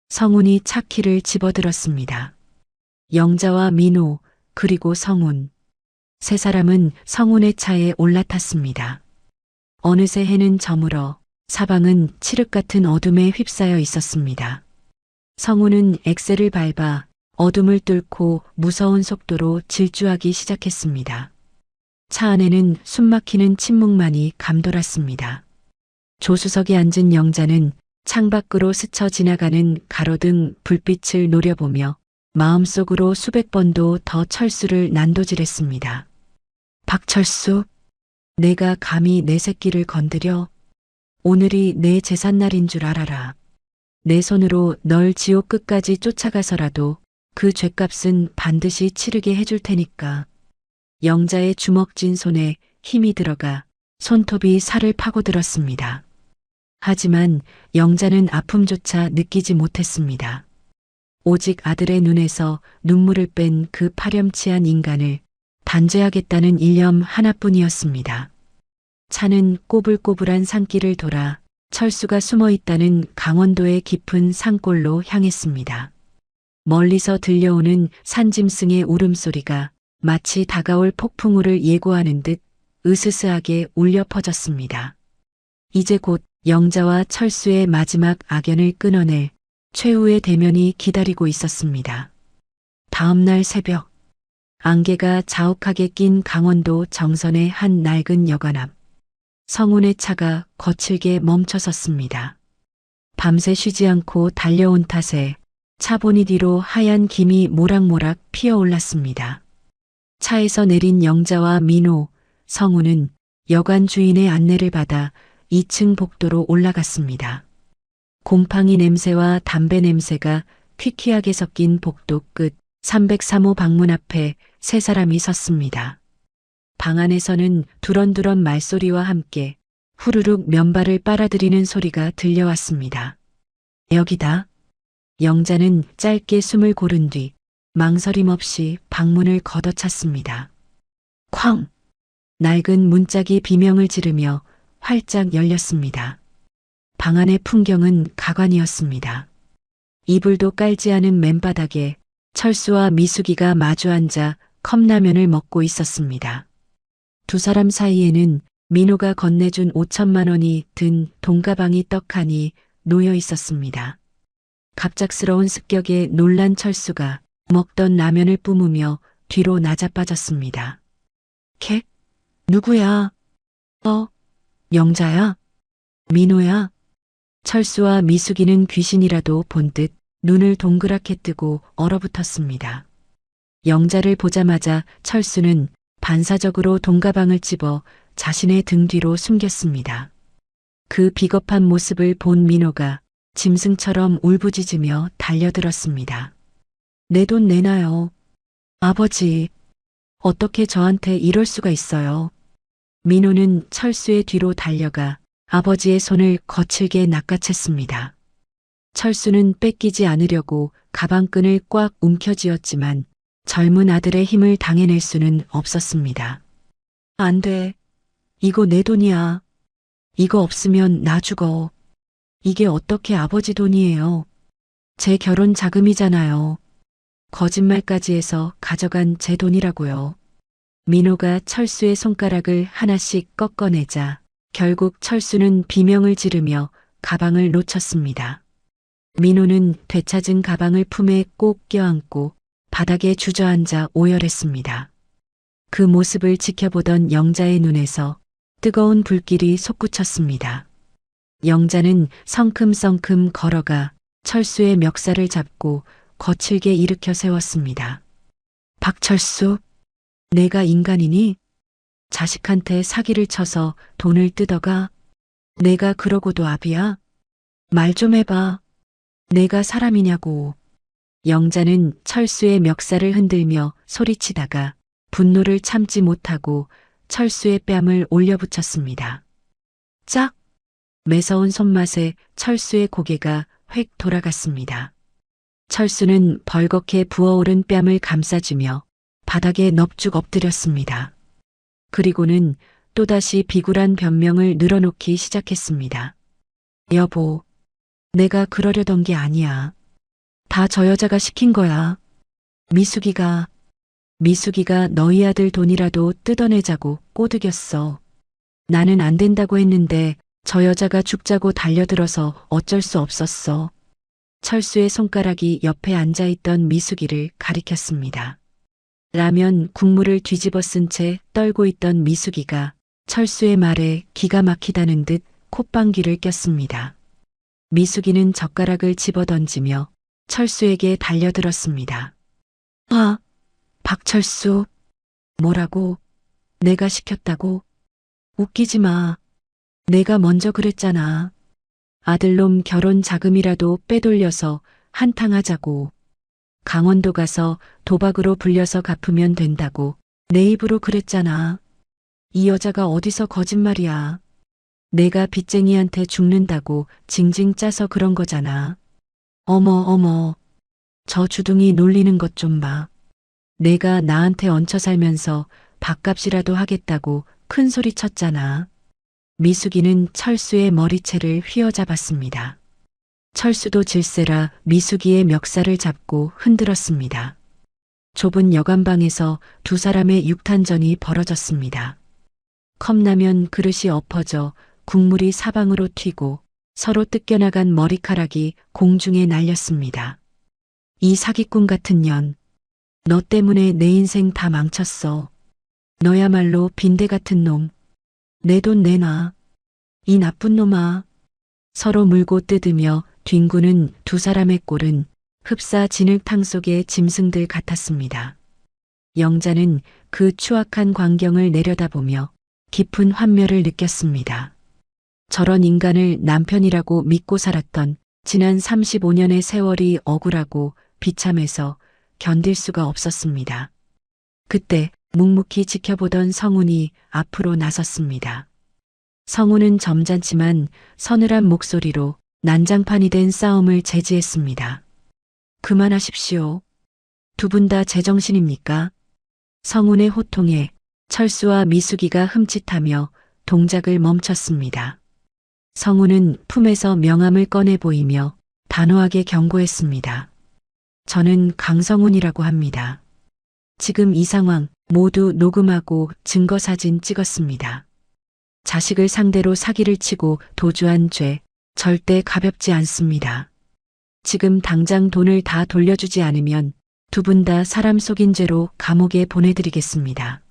성훈이 차키를 집어들었습니다. 영자와 민호 그리고 성훈. 세 사람은 성훈의 차에 올라탔습니다. 어느새 해는 저물어 사방은 칠흑 같은 어둠에 휩싸여 있었습니다. 성훈은 엑셀을 밟아 어둠을 뚫고 무서운 속도로 질주하기 시작했습니다. 차 안에는 숨막히는 침묵만이 감돌았습니다. 조수석에 앉은 영자는 창밖으로 스쳐 지나가는 가로등 불빛을 노려보며 마음속으로 수백 번도 더 철수를 난도질했습니다. 박철수, 내가 감히 내 새끼를 건드려? 오늘이 내 제삿날인 줄 알아라. 내 손으로 널 지옥 끝까지 쫓아가서라도 그 죗값은 반드시 치르게 해줄 테니까. 영자의 주먹진 손에 힘이 들어가 손톱이 살을 파고들었습니다. 하지만 영자는 아픔조차 느끼지 못했습니다. 오직 아들의 눈에서 눈물을 뺀 그 파렴치한 인간을 단죄하겠다는 일념 하나뿐이었습니다. 차는 꼬불꼬불한 산길을 돌아 철수가 숨어 있다는 강원도의 깊은 산골로 향했습니다. 멀리서 들려오는 산짐승의 울음소리가 마치 다가올 폭풍우를 예고하는 듯 으스스하게 울려 퍼졌습니다. 이제 곧 영자와 철수의 마지막 악연을 끊어낼 최후의 대면이 기다리고 있었습니다. 다음 날 새벽, 안개가 자욱하게 낀 강원도 정선의 한 낡은 여관 앞. 성훈의 차가 거칠게 멈춰섰습니다. 밤새 쉬지 않고 달려온 탓에 차보니 뒤로 하얀 김이 모락모락 피어올랐습니다. 차에서 내린 영자와 민호, 성훈은 여관 주인의 안내를 받아 2층 복도로 올라갔습니다. 곰팡이 냄새와 담배 냄새가 퀴퀴하게 섞인 복도 끝 303호 방문 앞에 세 사람이 섰습니다. 방 안에서는 두런두런 말소리와 함께 후루룩 면발을 빨아들이는 소리가 들려왔습니다. 여기다. 영자는 짧게 숨을 고른 뒤 망설임 없이 방문을 걷어찼습니다. 쾅! 낡은 문짝이 비명을 지르며 활짝 열렸습니다. 방 안의 풍경은 가관이었습니다. 이불도 깔지 않은 맨바닥에 철수와 미숙이가 마주 앉아 컵라면을 먹고 있었습니다. 두 사람 사이에는 민호가 건네준 5천만 원이 든 돈가방이 떡하니 놓여 있었습니다. 갑작스러운 습격에 놀란 철수가 먹던 라면을 뿜으며 뒤로 나자빠졌습니다. 객? 누구야? 영자야? 민호야? 철수와 미숙이는 귀신이라도 본 듯 눈을 동그랗게 뜨고 얼어붙었습니다. 영자를 보자마자 철수는 반사적으로 돈가방을 집어 자신의 등 뒤로 숨겼습니다. 그 비겁한 모습을 본 민호가 짐승처럼 울부짖으며 달려들었습니다. 내 돈 내놔요. 아버지, 어떻게 저한테 이럴 수가 있어요. 민호는 철수의 뒤로 달려가 아버지의 손을 거칠게 낚아챘습니다. 철수는 뺏기지 않으려고 가방끈을 꽉 움켜쥐었지만 젊은 아들의 힘을 당해낼 수는 없었습니다. 안 돼. 이거 내 돈이야. 이거 없으면 나 죽어. 이게 어떻게 아버지 돈이에요. 제 결혼 자금이잖아요. 거짓말까지 해서 가져간 제 돈이라고요. 민호가 철수의 손가락을 하나씩 꺾어내자 결국 철수는 비명을 지르며 가방을 놓쳤습니다. 민호는 되찾은 가방을 품에 꼭 껴안고 바닥에 주저앉아 오열했습니다. 그 모습을 지켜보던 영자의 눈에서 뜨거운 불길이 솟구쳤습니다. 영자는 성큼성큼 걸어가 철수의 멱살을 잡고 거칠게 일으켜 세웠습니다. 박철수, 내가 인간이니? 자식한테 사기를 쳐서 돈을 뜯어가? 내가 그러고도 압이야? 말 좀 해봐. 내가 사람이냐고. 영자는 철수의 멱살을 흔들며 소리치다가 분노를 참지 못하고 철수의 뺨을 올려붙였습니다. 짝! 매서운 손맛에 철수의 고개가 획 돌아갔습니다. 철수는 벌겋게 부어오른 뺨을 감싸주며 바닥에 넙죽 엎드렸습니다. 그리고는 또다시 비굴한 변명을 늘어놓기 시작했습니다. 여보, 내가 그러려던 게 아니야. 다 저 여자가 시킨 거야. 미숙이가 너희 아들 돈이라도 뜯어내자고 꼬드겼어. 나는 안 된다고 했는데 저 여자가 죽자고 달려들어서 어쩔 수 없었어. 철수의 손가락이 옆에 앉아있던 미숙이를 가리켰습니다. 라면 국물을 뒤집어 쓴 채 떨고 있던 미숙이가 철수의 말에 기가 막히다는 듯 콧방귀를 꼈습니다. 미숙이는 젓가락을 집어던지며 철수에게 달려들었습니다. 아, 박철수. 뭐라고? 내가 시켰다고? 웃기지 마. 내가 먼저 그랬잖아. 아들놈 결혼 자금이라도 빼돌려서 한탕하자고. 강원도 가서 도박으로 불려서 갚으면 된다고 내 입으로 그랬잖아. 이 여자가 어디서 거짓말이야. 내가 빚쟁이한테 죽는다고 징징 짜서 그런 거잖아. 어머, 저 주둥이 놀리는 것 좀 봐. 내가 나한테 얹혀 살면서 밥값이라도 하겠다고 큰 소리 쳤잖아. 미숙이는 철수의 머리채를 휘어잡았습니다. 철수도 질세라 미숙이의 멱살을 잡고 흔들었습니다. 좁은 여관방에서 두 사람의 육탄전이 벌어졌습니다. 컵라면 그릇이 엎어져 국물이 사방으로 튀고 서로 뜯겨나간 머리카락이 공중에 날렸습니다. 이 사기꾼 같은 년, 너 때문에 내 인생 다 망쳤어. 너야말로 빈대 같은 놈. 내 돈 내놔. 이 나쁜 놈아. 서로 물고 뜯으며 뒹구는 두 사람의 꼴은 흡사 진흙탕 속의 짐승들 같았습니다. 영자는 그 추악한 광경을 내려다보며 깊은 환멸을 느꼈습니다. 저런 인간을 남편이라고 믿고 살았던 지난 35년의 세월이 억울하고 비참해서 견딜 수가 없었습니다. 그때 묵묵히 지켜보던 성훈이 앞으로 나섰습니다. 성훈은 점잖지만 서늘한 목소리로 난장판이 된 싸움을 제지했습니다. 그만하십시오. 두 분 다 제정신입니까? 성훈의 호통에 철수와 미숙이가 흠칫하며 동작을 멈췄습니다. 성훈은 품에서 명함을 꺼내 보이며 단호하게 경고했습니다. 저는 강성훈이라고 합니다. 지금 이 상황 모두 녹음하고 증거사진 찍었습니다. 자식을 상대로 사기를 치고 도주한 죄 절대 가볍지 않습니다. 지금 당장 돈을 다 돌려주지 않으면 두 분 다 사람 속인 죄로 감옥에 보내드리겠습니다.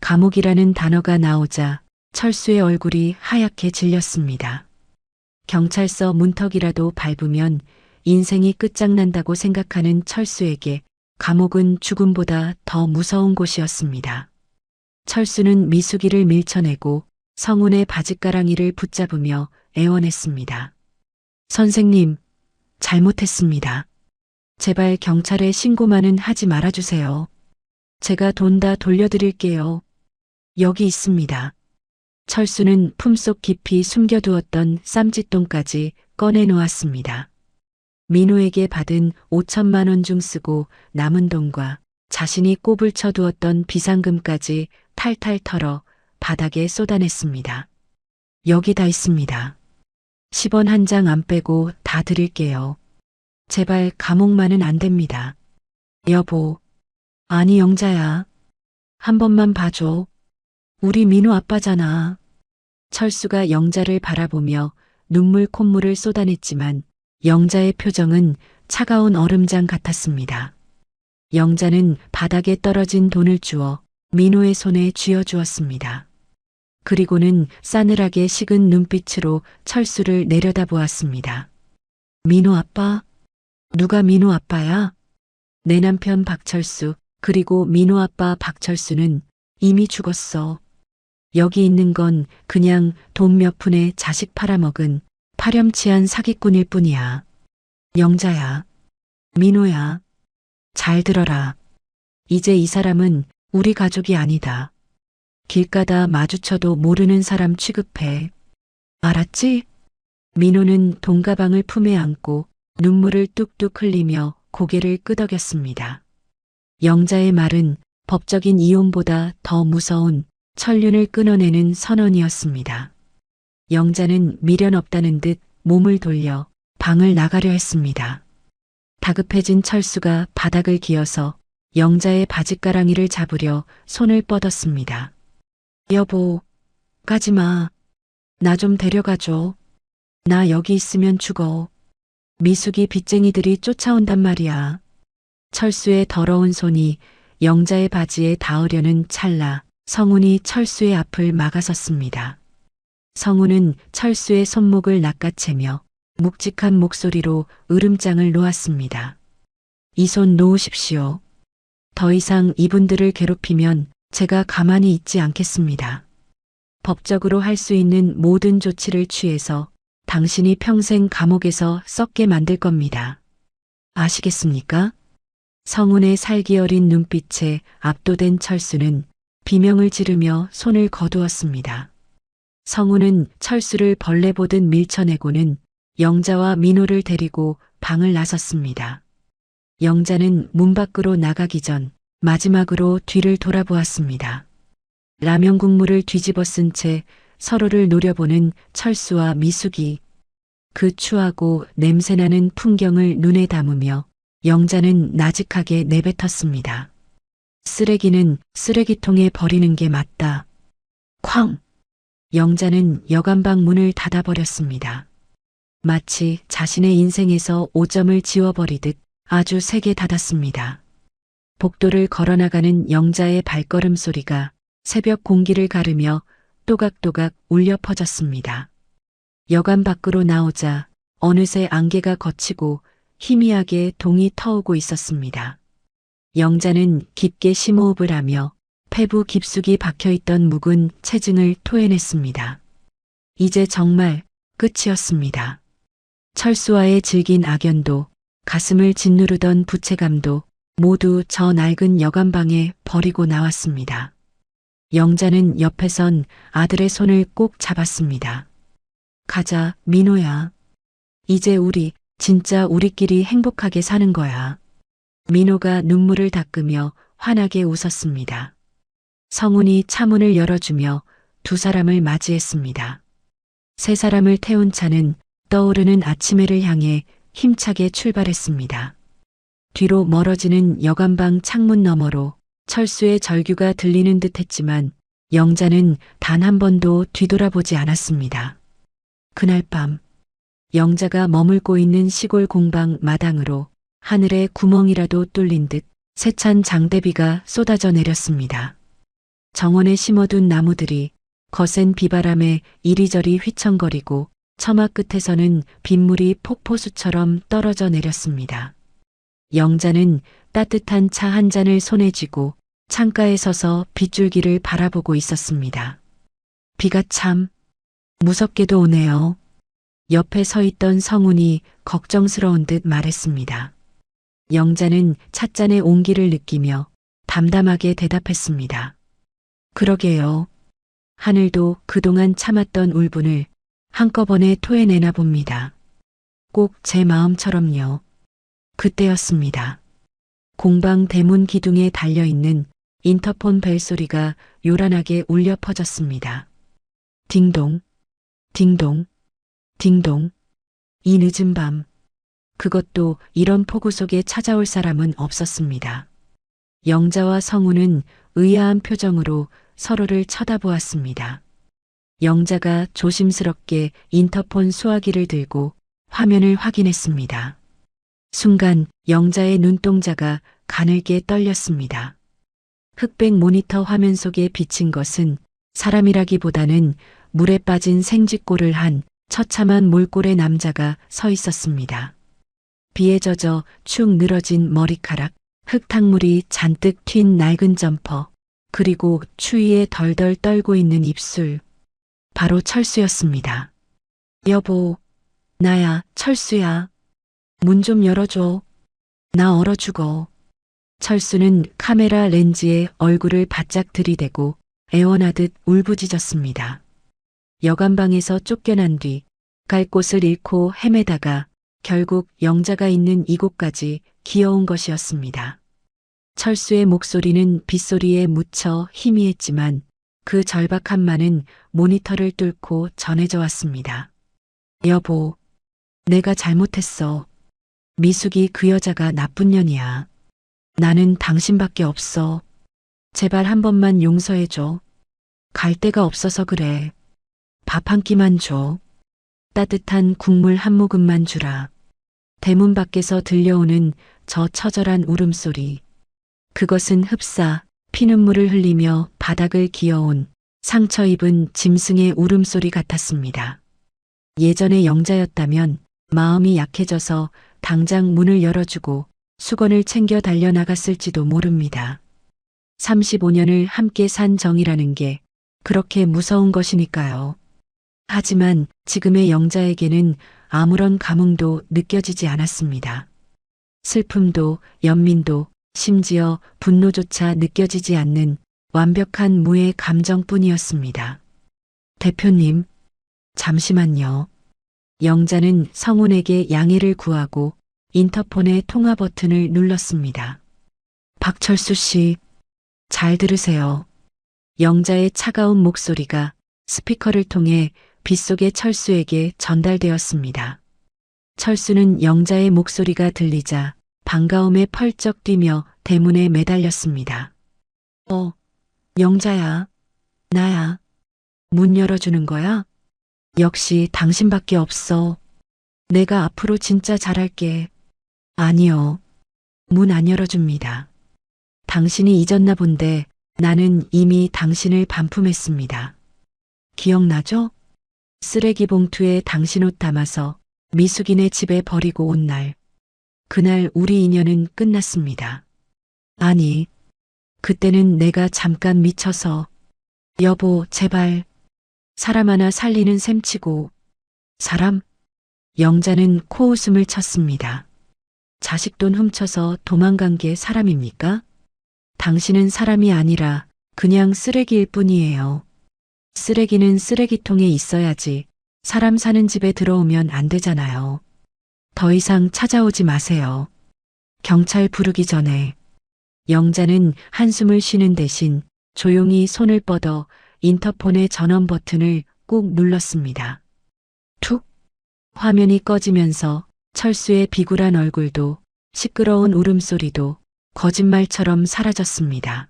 감옥이라는 단어가 나오자 철수의 얼굴이 하얗게 질렸습니다. 경찰서 문턱이라도 밟으면 인생이 끝장난다고 생각하는 철수에게 감옥은 죽음보다 더 무서운 곳이었습니다. 철수는 미숙이를 밀쳐내고 성훈의 바짓가랑이를 붙잡으며 애원했습니다. 선생님, 잘못했습니다. 제발 경찰에 신고만은 하지 말아주세요. 제가 돈 다 돌려드릴게요. 여기 있습니다. 철수는 품속 깊이 숨겨두었던 쌈짓돈까지 꺼내놓았습니다. 민호에게 받은 5천만 원 중 쓰고 남은 돈과 자신이 꼽을 쳐두었던 비상금까지 탈탈 털어 바닥에 쏟아냈습니다. 여기 다 있습니다. 10원 한 장 안 빼고 다 드릴게요. 제발 감옥만은 안 됩니다. 여보. 아니 영자야. 한 번만 봐줘. 우리 민호 아빠잖아. 철수가 영자를 바라보며 눈물 콧물을 쏟아냈지만 영자의 표정은 차가운 얼음장 같았습니다. 영자는 바닥에 떨어진 돈을 주워 민호의 손에 쥐어주었습니다. 그리고는 싸늘하게 식은 눈빛으로 철수를 내려다보았습니다. 민호 아빠? 누가 민호 아빠야? 내 남편 박철수, 그리고 민호 아빠 박철수는 이미 죽었어. 여기 있는 건 그냥 돈 몇 푼에 자식 팔아먹은 파렴치한 사기꾼일 뿐이야. 영자야. 민호야. 잘 들어라. 이제 이 사람은 우리 가족이 아니다. 길 가다 마주쳐도 모르는 사람 취급해. 알았지? 민호는 돈 가방을 품에 안고 눈물을 뚝뚝 흘리며 고개를 끄덕였습니다. 영자의 말은 법적인 이혼보다 더 무서운 천륜을 끊어내는 선언이었습니다. 영자는 미련 없다는 듯 몸을 돌려 방을 나가려 했습니다. 다급해진 철수가 바닥을 기어서 영자의 바짓가랑이를 잡으려 손을 뻗었습니다. 여보, 가지마. 나 좀 데려가줘. 나 여기 있으면 죽어. 미숙이 빚쟁이들이 쫓아온단 말이야. 철수의 더러운 손이 영자의 바지에 닿으려는 찰나 성훈이 철수의 앞을 막아섰습니다. 성훈은 철수의 손목을 낚아채며 묵직한 목소리로 으름장을 놓았습니다. 이 손 놓으십시오. 더 이상 이분들을 괴롭히면 제가 가만히 있지 않겠습니다. 법적으로 할 수 있는 모든 조치를 취해서 당신이 평생 감옥에서 썩게 만들 겁니다. 아시겠습니까? 성훈의 살기 어린 눈빛에 압도된 철수는 비명을 지르며 손을 거두었습니다. 성훈은 철수를 벌레 보듯 밀쳐내고는 영자와 민호를 데리고 방을 나섰습니다. 영자는 문 밖으로 나가기 전 마지막으로 뒤를 돌아보았습니다. 라면 국물을 뒤집어 쓴 채 서로를 노려보는 철수와 미숙이. 그 추하고 냄새나는 풍경을 눈에 담으며 영자는 나직하게 내뱉었습니다. 쓰레기는 쓰레기통에 버리는 게 맞다. 쾅! 영자는 여관방 문을 닫아버렸습니다. 마치 자신의 인생에서 5점을 지워버리듯 아주 세게 닫았습니다. 복도를 걸어나가는 영자의 발걸음 소리가 새벽 공기를 가르며 또각또각 울려 퍼졌습니다. 여관 밖으로 나오자 어느새 안개가 걷히고 희미하게 동이 터오고 있었습니다. 영자는 깊게 심호흡을 하며 폐부 깊숙이 박혀있던 묵은 체증을 토해냈습니다. 이제 정말 끝이었습니다. 철수와의 질긴 악연도, 가슴을 짓누르던 부채감도 모두 저 낡은 여관방에 버리고 나왔습니다. 영자는 옆에선 아들의 손을 꼭 잡았습니다. 가자, 민호야. 이제 우리 진짜 우리끼리 행복하게 사는 거야. 민호가 눈물을 닦으며 환하게 웃었습니다. 성훈이 차문을 열어주며 두 사람을 맞이했습니다. 세 사람을 태운 차는 떠오르는 아침해를 향해 힘차게 출발했습니다. 뒤로 멀어지는 여관방 창문 너머로 철수의 절규가 들리는 듯 했지만 영자는 단 한 번도 뒤돌아보지 않았습니다. 그날 밤 영자가 머물고 있는 시골 공방 마당으로 하늘에 구멍이라도 뚫린 듯 세찬 장대비가 쏟아져 내렸습니다. 정원에 심어둔 나무들이 거센 비바람에 이리저리 휘청거리고 처마 끝에서는 빗물이 폭포수처럼 떨어져 내렸습니다. 영자는 따뜻한 차 한 잔을 손에 쥐고 창가에 서서 빗줄기를 바라보고 있었습니다. 비가 참 무섭게도 오네요. 옆에 서 있던 성훈이 걱정스러운 듯 말했습니다. 영자는 찻잔의 온기를 느끼며 담담하게 대답했습니다. 그러게요. 하늘도 그동안 참았던 울분을 한꺼번에 토해내나 봅니다. 꼭 제 마음처럼요. 그때였습니다. 공방 대문 기둥에 달려있는 인터폰 벨소리가 요란하게 울려 퍼졌습니다. 딩동, 딩동, 딩동. 이 늦은 밤, 그것도 이런 폭우 속에 찾아올 사람은 없었습니다. 영자와 성우는 의아한 표정으로 서로를 쳐다보았습니다. 영자가 조심스럽게 인터폰 수화기를 들고 화면을 확인했습니다. 순간 영자의 눈동자가 가늘게 떨렸습니다. 흑백 모니터 화면 속에 비친 것은 사람이라기보다는 물에 빠진 생쥐꼴을 한 처참한 몰골의 남자가 서 있었습니다. 비에 젖어 축 늘어진 머리카락, 흙탕물이 잔뜩 튄 낡은 점퍼, 그리고 추위에 덜덜 떨고 있는 입술. 바로 철수였습니다. 여보, 나야, 철수야. 문 좀 열어줘. 나 얼어 죽어. 철수는 카메라 렌즈에 얼굴을 바짝 들이대고 애원하듯 울부짖었습니다. 여관방에서 쫓겨난 뒤 갈 곳을 잃고 헤매다가 결국 영자가 있는 이곳까지 기어온 것이었습니다. 철수의 목소리는 빗소리에 묻혀 희미했지만 그 절박함만은 모니터를 뚫고 전해져 왔습니다. 여보, 내가 잘못했어. 미숙이 그 여자가 나쁜 년이야. 나는 당신밖에 없어. 제발 한 번만 용서해줘. 갈 데가 없어서 그래. 밥 한 끼만 줘. 따뜻한 국물 한 모금만 주라. 대문 밖에서 들려오는 저 처절한 울음소리. 그것은 흡사 피눈물을 흘리며 바닥을 기어온 상처 입은 짐승의 울음소리 같았습니다. 예전의 영자였다면 마음이 약해져서 당장 문을 열어주고 수건을 챙겨 달려나갔을지도 모릅니다. 35년을 함께 산 정이라는 게 그렇게 무서운 것이니까요. 하지만 지금의 영자에게는 아무런 감흥도 느껴지지 않았습니다. 슬픔도 연민도 심지어 분노조차 느껴지지 않는 완벽한 무의 감정뿐이었습니다. 대표님, 잠시만요. 영자는 성훈에게 양해를 구하고 인터폰의 통화 버튼을 눌렀습니다. 박철수 씨, 잘 들으세요. 영자의 차가운 목소리가 스피커를 통해 빗속의 철수에게 전달되었습니다. 철수는 영자의 목소리가 들리자 반가움에 펄쩍 뛰며 대문에 매달렸습니다. 영자야, 나야. 문 열어주는 거야? 역시 당신밖에 없어. 내가 앞으로 진짜 잘할게. 아니요. 문 안 열어줍니다. 당신이 잊었나 본데 나는 이미 당신을 반품했습니다. 기억나죠? 쓰레기 봉투에 당신 옷 담아서 미숙이네 집에 버리고 온 날. 그날 우리 인연은 끝났습니다. 아니, 그때는 내가 잠깐 미쳐서. 여보, 제발. 사람 하나 살리는 셈치고. 사람? 영자는 코웃음을 쳤습니다. 자식 돈 훔쳐서 도망간 게 사람입니까? 당신은 사람이 아니라 그냥 쓰레기일 뿐이에요. 쓰레기는 쓰레기통에 있어야지 사람 사는 집에 들어오면 안 되잖아요. 더 이상 찾아오지 마세요. 경찰 부르기 전에. 영자는 한숨을 쉬는 대신 조용히 손을 뻗어 인터폰의 전원 버튼을 꾹 눌렀습니다. 툭! 화면이 꺼지면서 철수의 비굴한 얼굴도 시끄러운 울음소리도 거짓말처럼 사라졌습니다.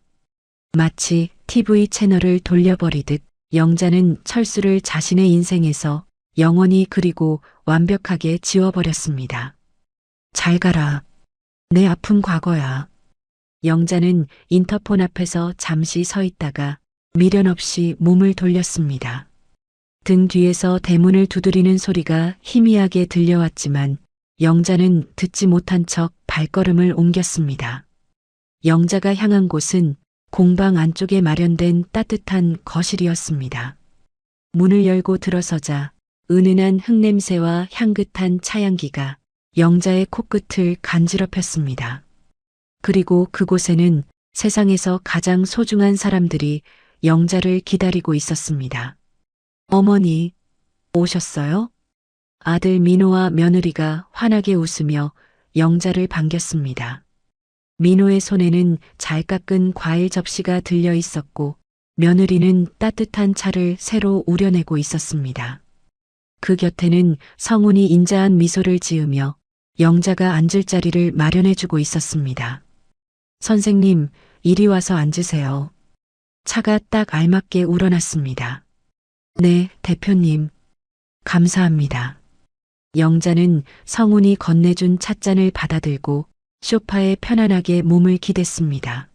마치 TV 채널을 돌려버리듯 영자는 철수를 자신의 인생에서 영원히 그리고 완벽하게 지워버렸습니다. 잘 가라. 내 아픈 과거야. 영자는 인터폰 앞에서 잠시 서 있다가 미련 없이 몸을 돌렸습니다. 등 뒤에서 대문을 두드리는 소리가 희미하게 들려왔지만 영자는 듣지 못한 척 발걸음을 옮겼습니다. 영자가 향한 곳은 공방 안쪽에 마련된 따뜻한 거실이었습니다. 문을 열고 들어서자 은은한 흙냄새와 향긋한 차향기가 영자의 코끝을 간지럽혔습니다. 그리고 그곳에는 세상에서 가장 소중한 사람들이 영자를 기다리고 있었습니다. 어머니, 오셨어요? 아들 민호와 며느리가 환하게 웃으며 영자를 반겼습니다. 민호의 손에는 잘 깎은 과일 접시가 들려 있었고 며느리는 따뜻한 차를 새로 우려내고 있었습니다. 그 곁에는 성훈이 인자한 미소를 지으며 영자가 앉을 자리를 마련해주고 있었습니다. 선생님, 이리 와서 앉으세요. 차가 딱 알맞게 우러났습니다. 네, 대표님. 감사합니다. 영자는 성훈이 건네준 찻잔을 받아들고 소파에 편안하게 몸을 기댔습니다.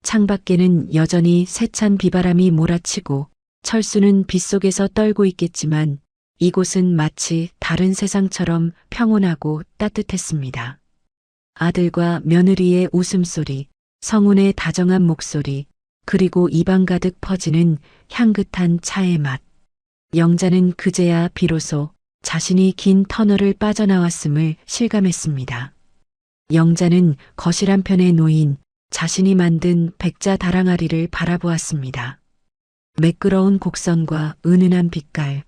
창밖에는 여전히 세찬 비바람이 몰아치고 철수는 빗속에서 떨고 있겠지만 이곳은 마치 다른 세상처럼 평온하고 따뜻했습니다. 아들과 며느리의 웃음소리, 성훈의 다정한 목소리, 그리고 입안 가득 퍼지는 향긋한 차의 맛. 영자는 그제야 비로소 자신이 긴 터널을 빠져나왔음을 실감했습니다. 영자는 거실 한편에 놓인 자신이 만든 백자 다랑아리를 바라보았습니다. 매끄러운 곡선과 은은한 빛깔.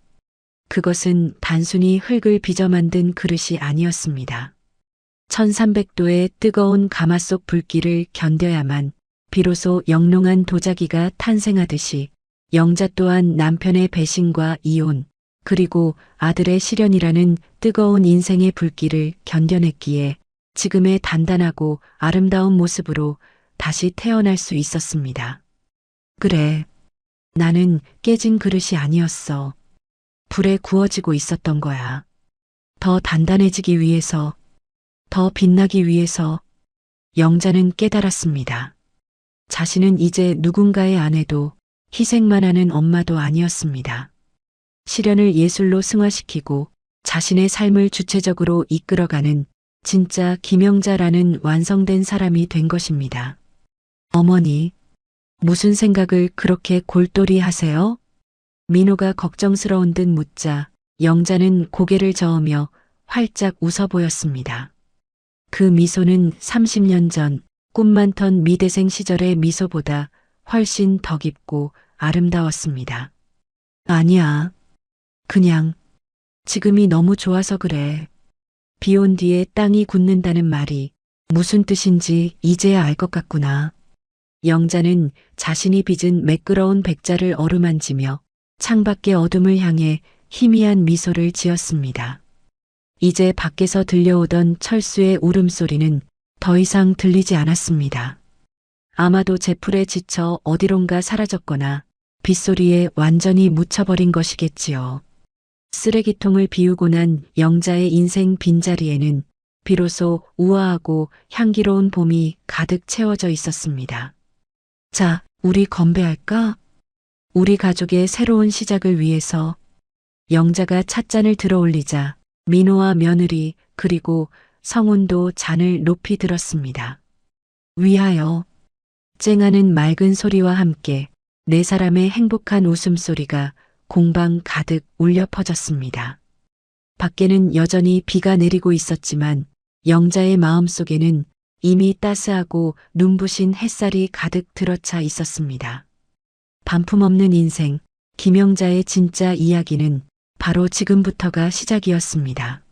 그것은 단순히 흙을 빚어 만든 그릇이 아니었습니다. 1300도의 뜨거운 가마솥 불길을 견뎌야만 비로소 영롱한 도자기가 탄생하듯이 영자 또한 남편의 배신과 이혼, 그리고 아들의 시련이라는 뜨거운 인생의 불길을 견뎌냈기에 지금의 단단하고 아름다운 모습으로 다시 태어날 수 있었습니다. 그래, 나는 깨진 그릇이 아니었어. 불에 구워지고 있었던 거야. 더 단단해지기 위해서, 더 빛나기 위해서. 영자는 깨달았습니다. 자신은 이제 누군가의 아내도 희생만 하는 엄마도 아니었습니다. 시련을 예술로 승화시키고 자신의 삶을 주체적으로 이끌어가는 진짜 김영자라는 완성된 사람이 된 것입니다. 어머니, 무슨 생각을 그렇게 골똘히 하세요? 민호가 걱정스러운 듯 묻자 영자는 고개를 저으며 활짝 웃어 보였습니다. 그 미소는 30년 전 꿈 많던 미대생 시절의 미소보다 훨씬 더 깊고 아름다웠습니다. 아니야. 그냥 지금이 너무 좋아서 그래. 비 온 뒤에 땅이 굳는다는 말이 무슨 뜻인지 이제야 알 것 같구나. 영자는 자신이 빚은 매끄러운 백자를 어루만지며 창밖의 어둠을 향해 희미한 미소를 지었습니다. 이제 밖에서 들려오던 철수의 울음소리는 더 이상 들리지 않았습니다. 아마도 제풀에 지쳐 어디론가 사라졌거나 빗소리에 완전히 묻혀버린 것이겠지요. 쓰레기통을 비우고 난 영자의 인생 빈자리에는 비로소 우아하고 향기로운 봄이 가득 채워져 있었습니다. 자, 우리 건배할까? 우리 가족의 새로운 시작을 위해서. 영자가 찻잔을 들어 올리자 민호와 며느리 그리고 성훈도 잔을 높이 들었습니다. 위하여. 쨍하는 맑은 소리와 함께 네 사람의 행복한 웃음소리가 공방 가득 울려 퍼졌습니다. 밖에는 여전히 비가 내리고 있었지만 영자의 마음속에는 이미 따스하고 눈부신 햇살이 가득 들어차 있었습니다. 반품없는 인생, 김영자의 진짜 이야기는 바로 지금부터가 시작이었습니다.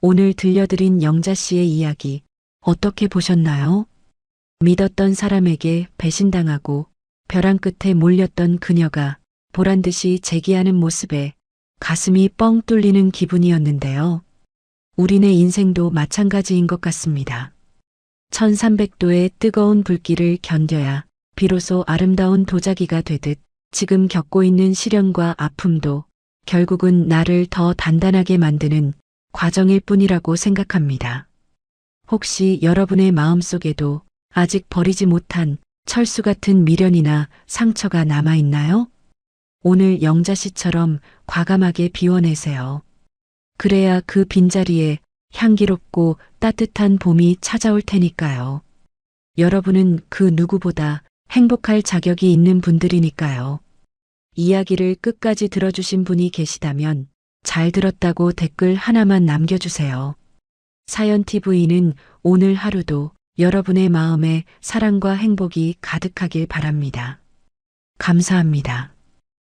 오늘 들려드린 영자 씨의 이야기 어떻게 보셨나요? 믿었던 사람에게 배신당하고 벼랑 끝에 몰렸던 그녀가 보란듯이 재기하는 모습에 가슴이 뻥 뚫리는 기분이었는데요. 우리네 인생도 마찬가지인 것 같습니다. 1300도의 뜨거운 불길을 견뎌야 비로소 아름다운 도자기가 되듯 지금 겪고 있는 시련과 아픔도 결국은 나를 더 단단하게 만드는 과정일 뿐이라고 생각합니다. 혹시 여러분의 마음속에도 아직 버리지 못한 철수 같은 미련이나 상처가 남아 있나요? 오늘 영자 씨처럼 과감하게 비워내세요. 그래야 그 빈자리에 향기롭고 따뜻한 봄이 찾아올 테니까요. 여러분은 그 누구보다 행복할 자격이 있는 분들이니까요. 이야기를 끝까지 들어주신 분이 계시다면 잘 들었다고 댓글 하나만 남겨주세요. 사연TV는 오늘 하루도 여러분의 마음에 사랑과 행복이 가득하길 바랍니다. 감사합니다.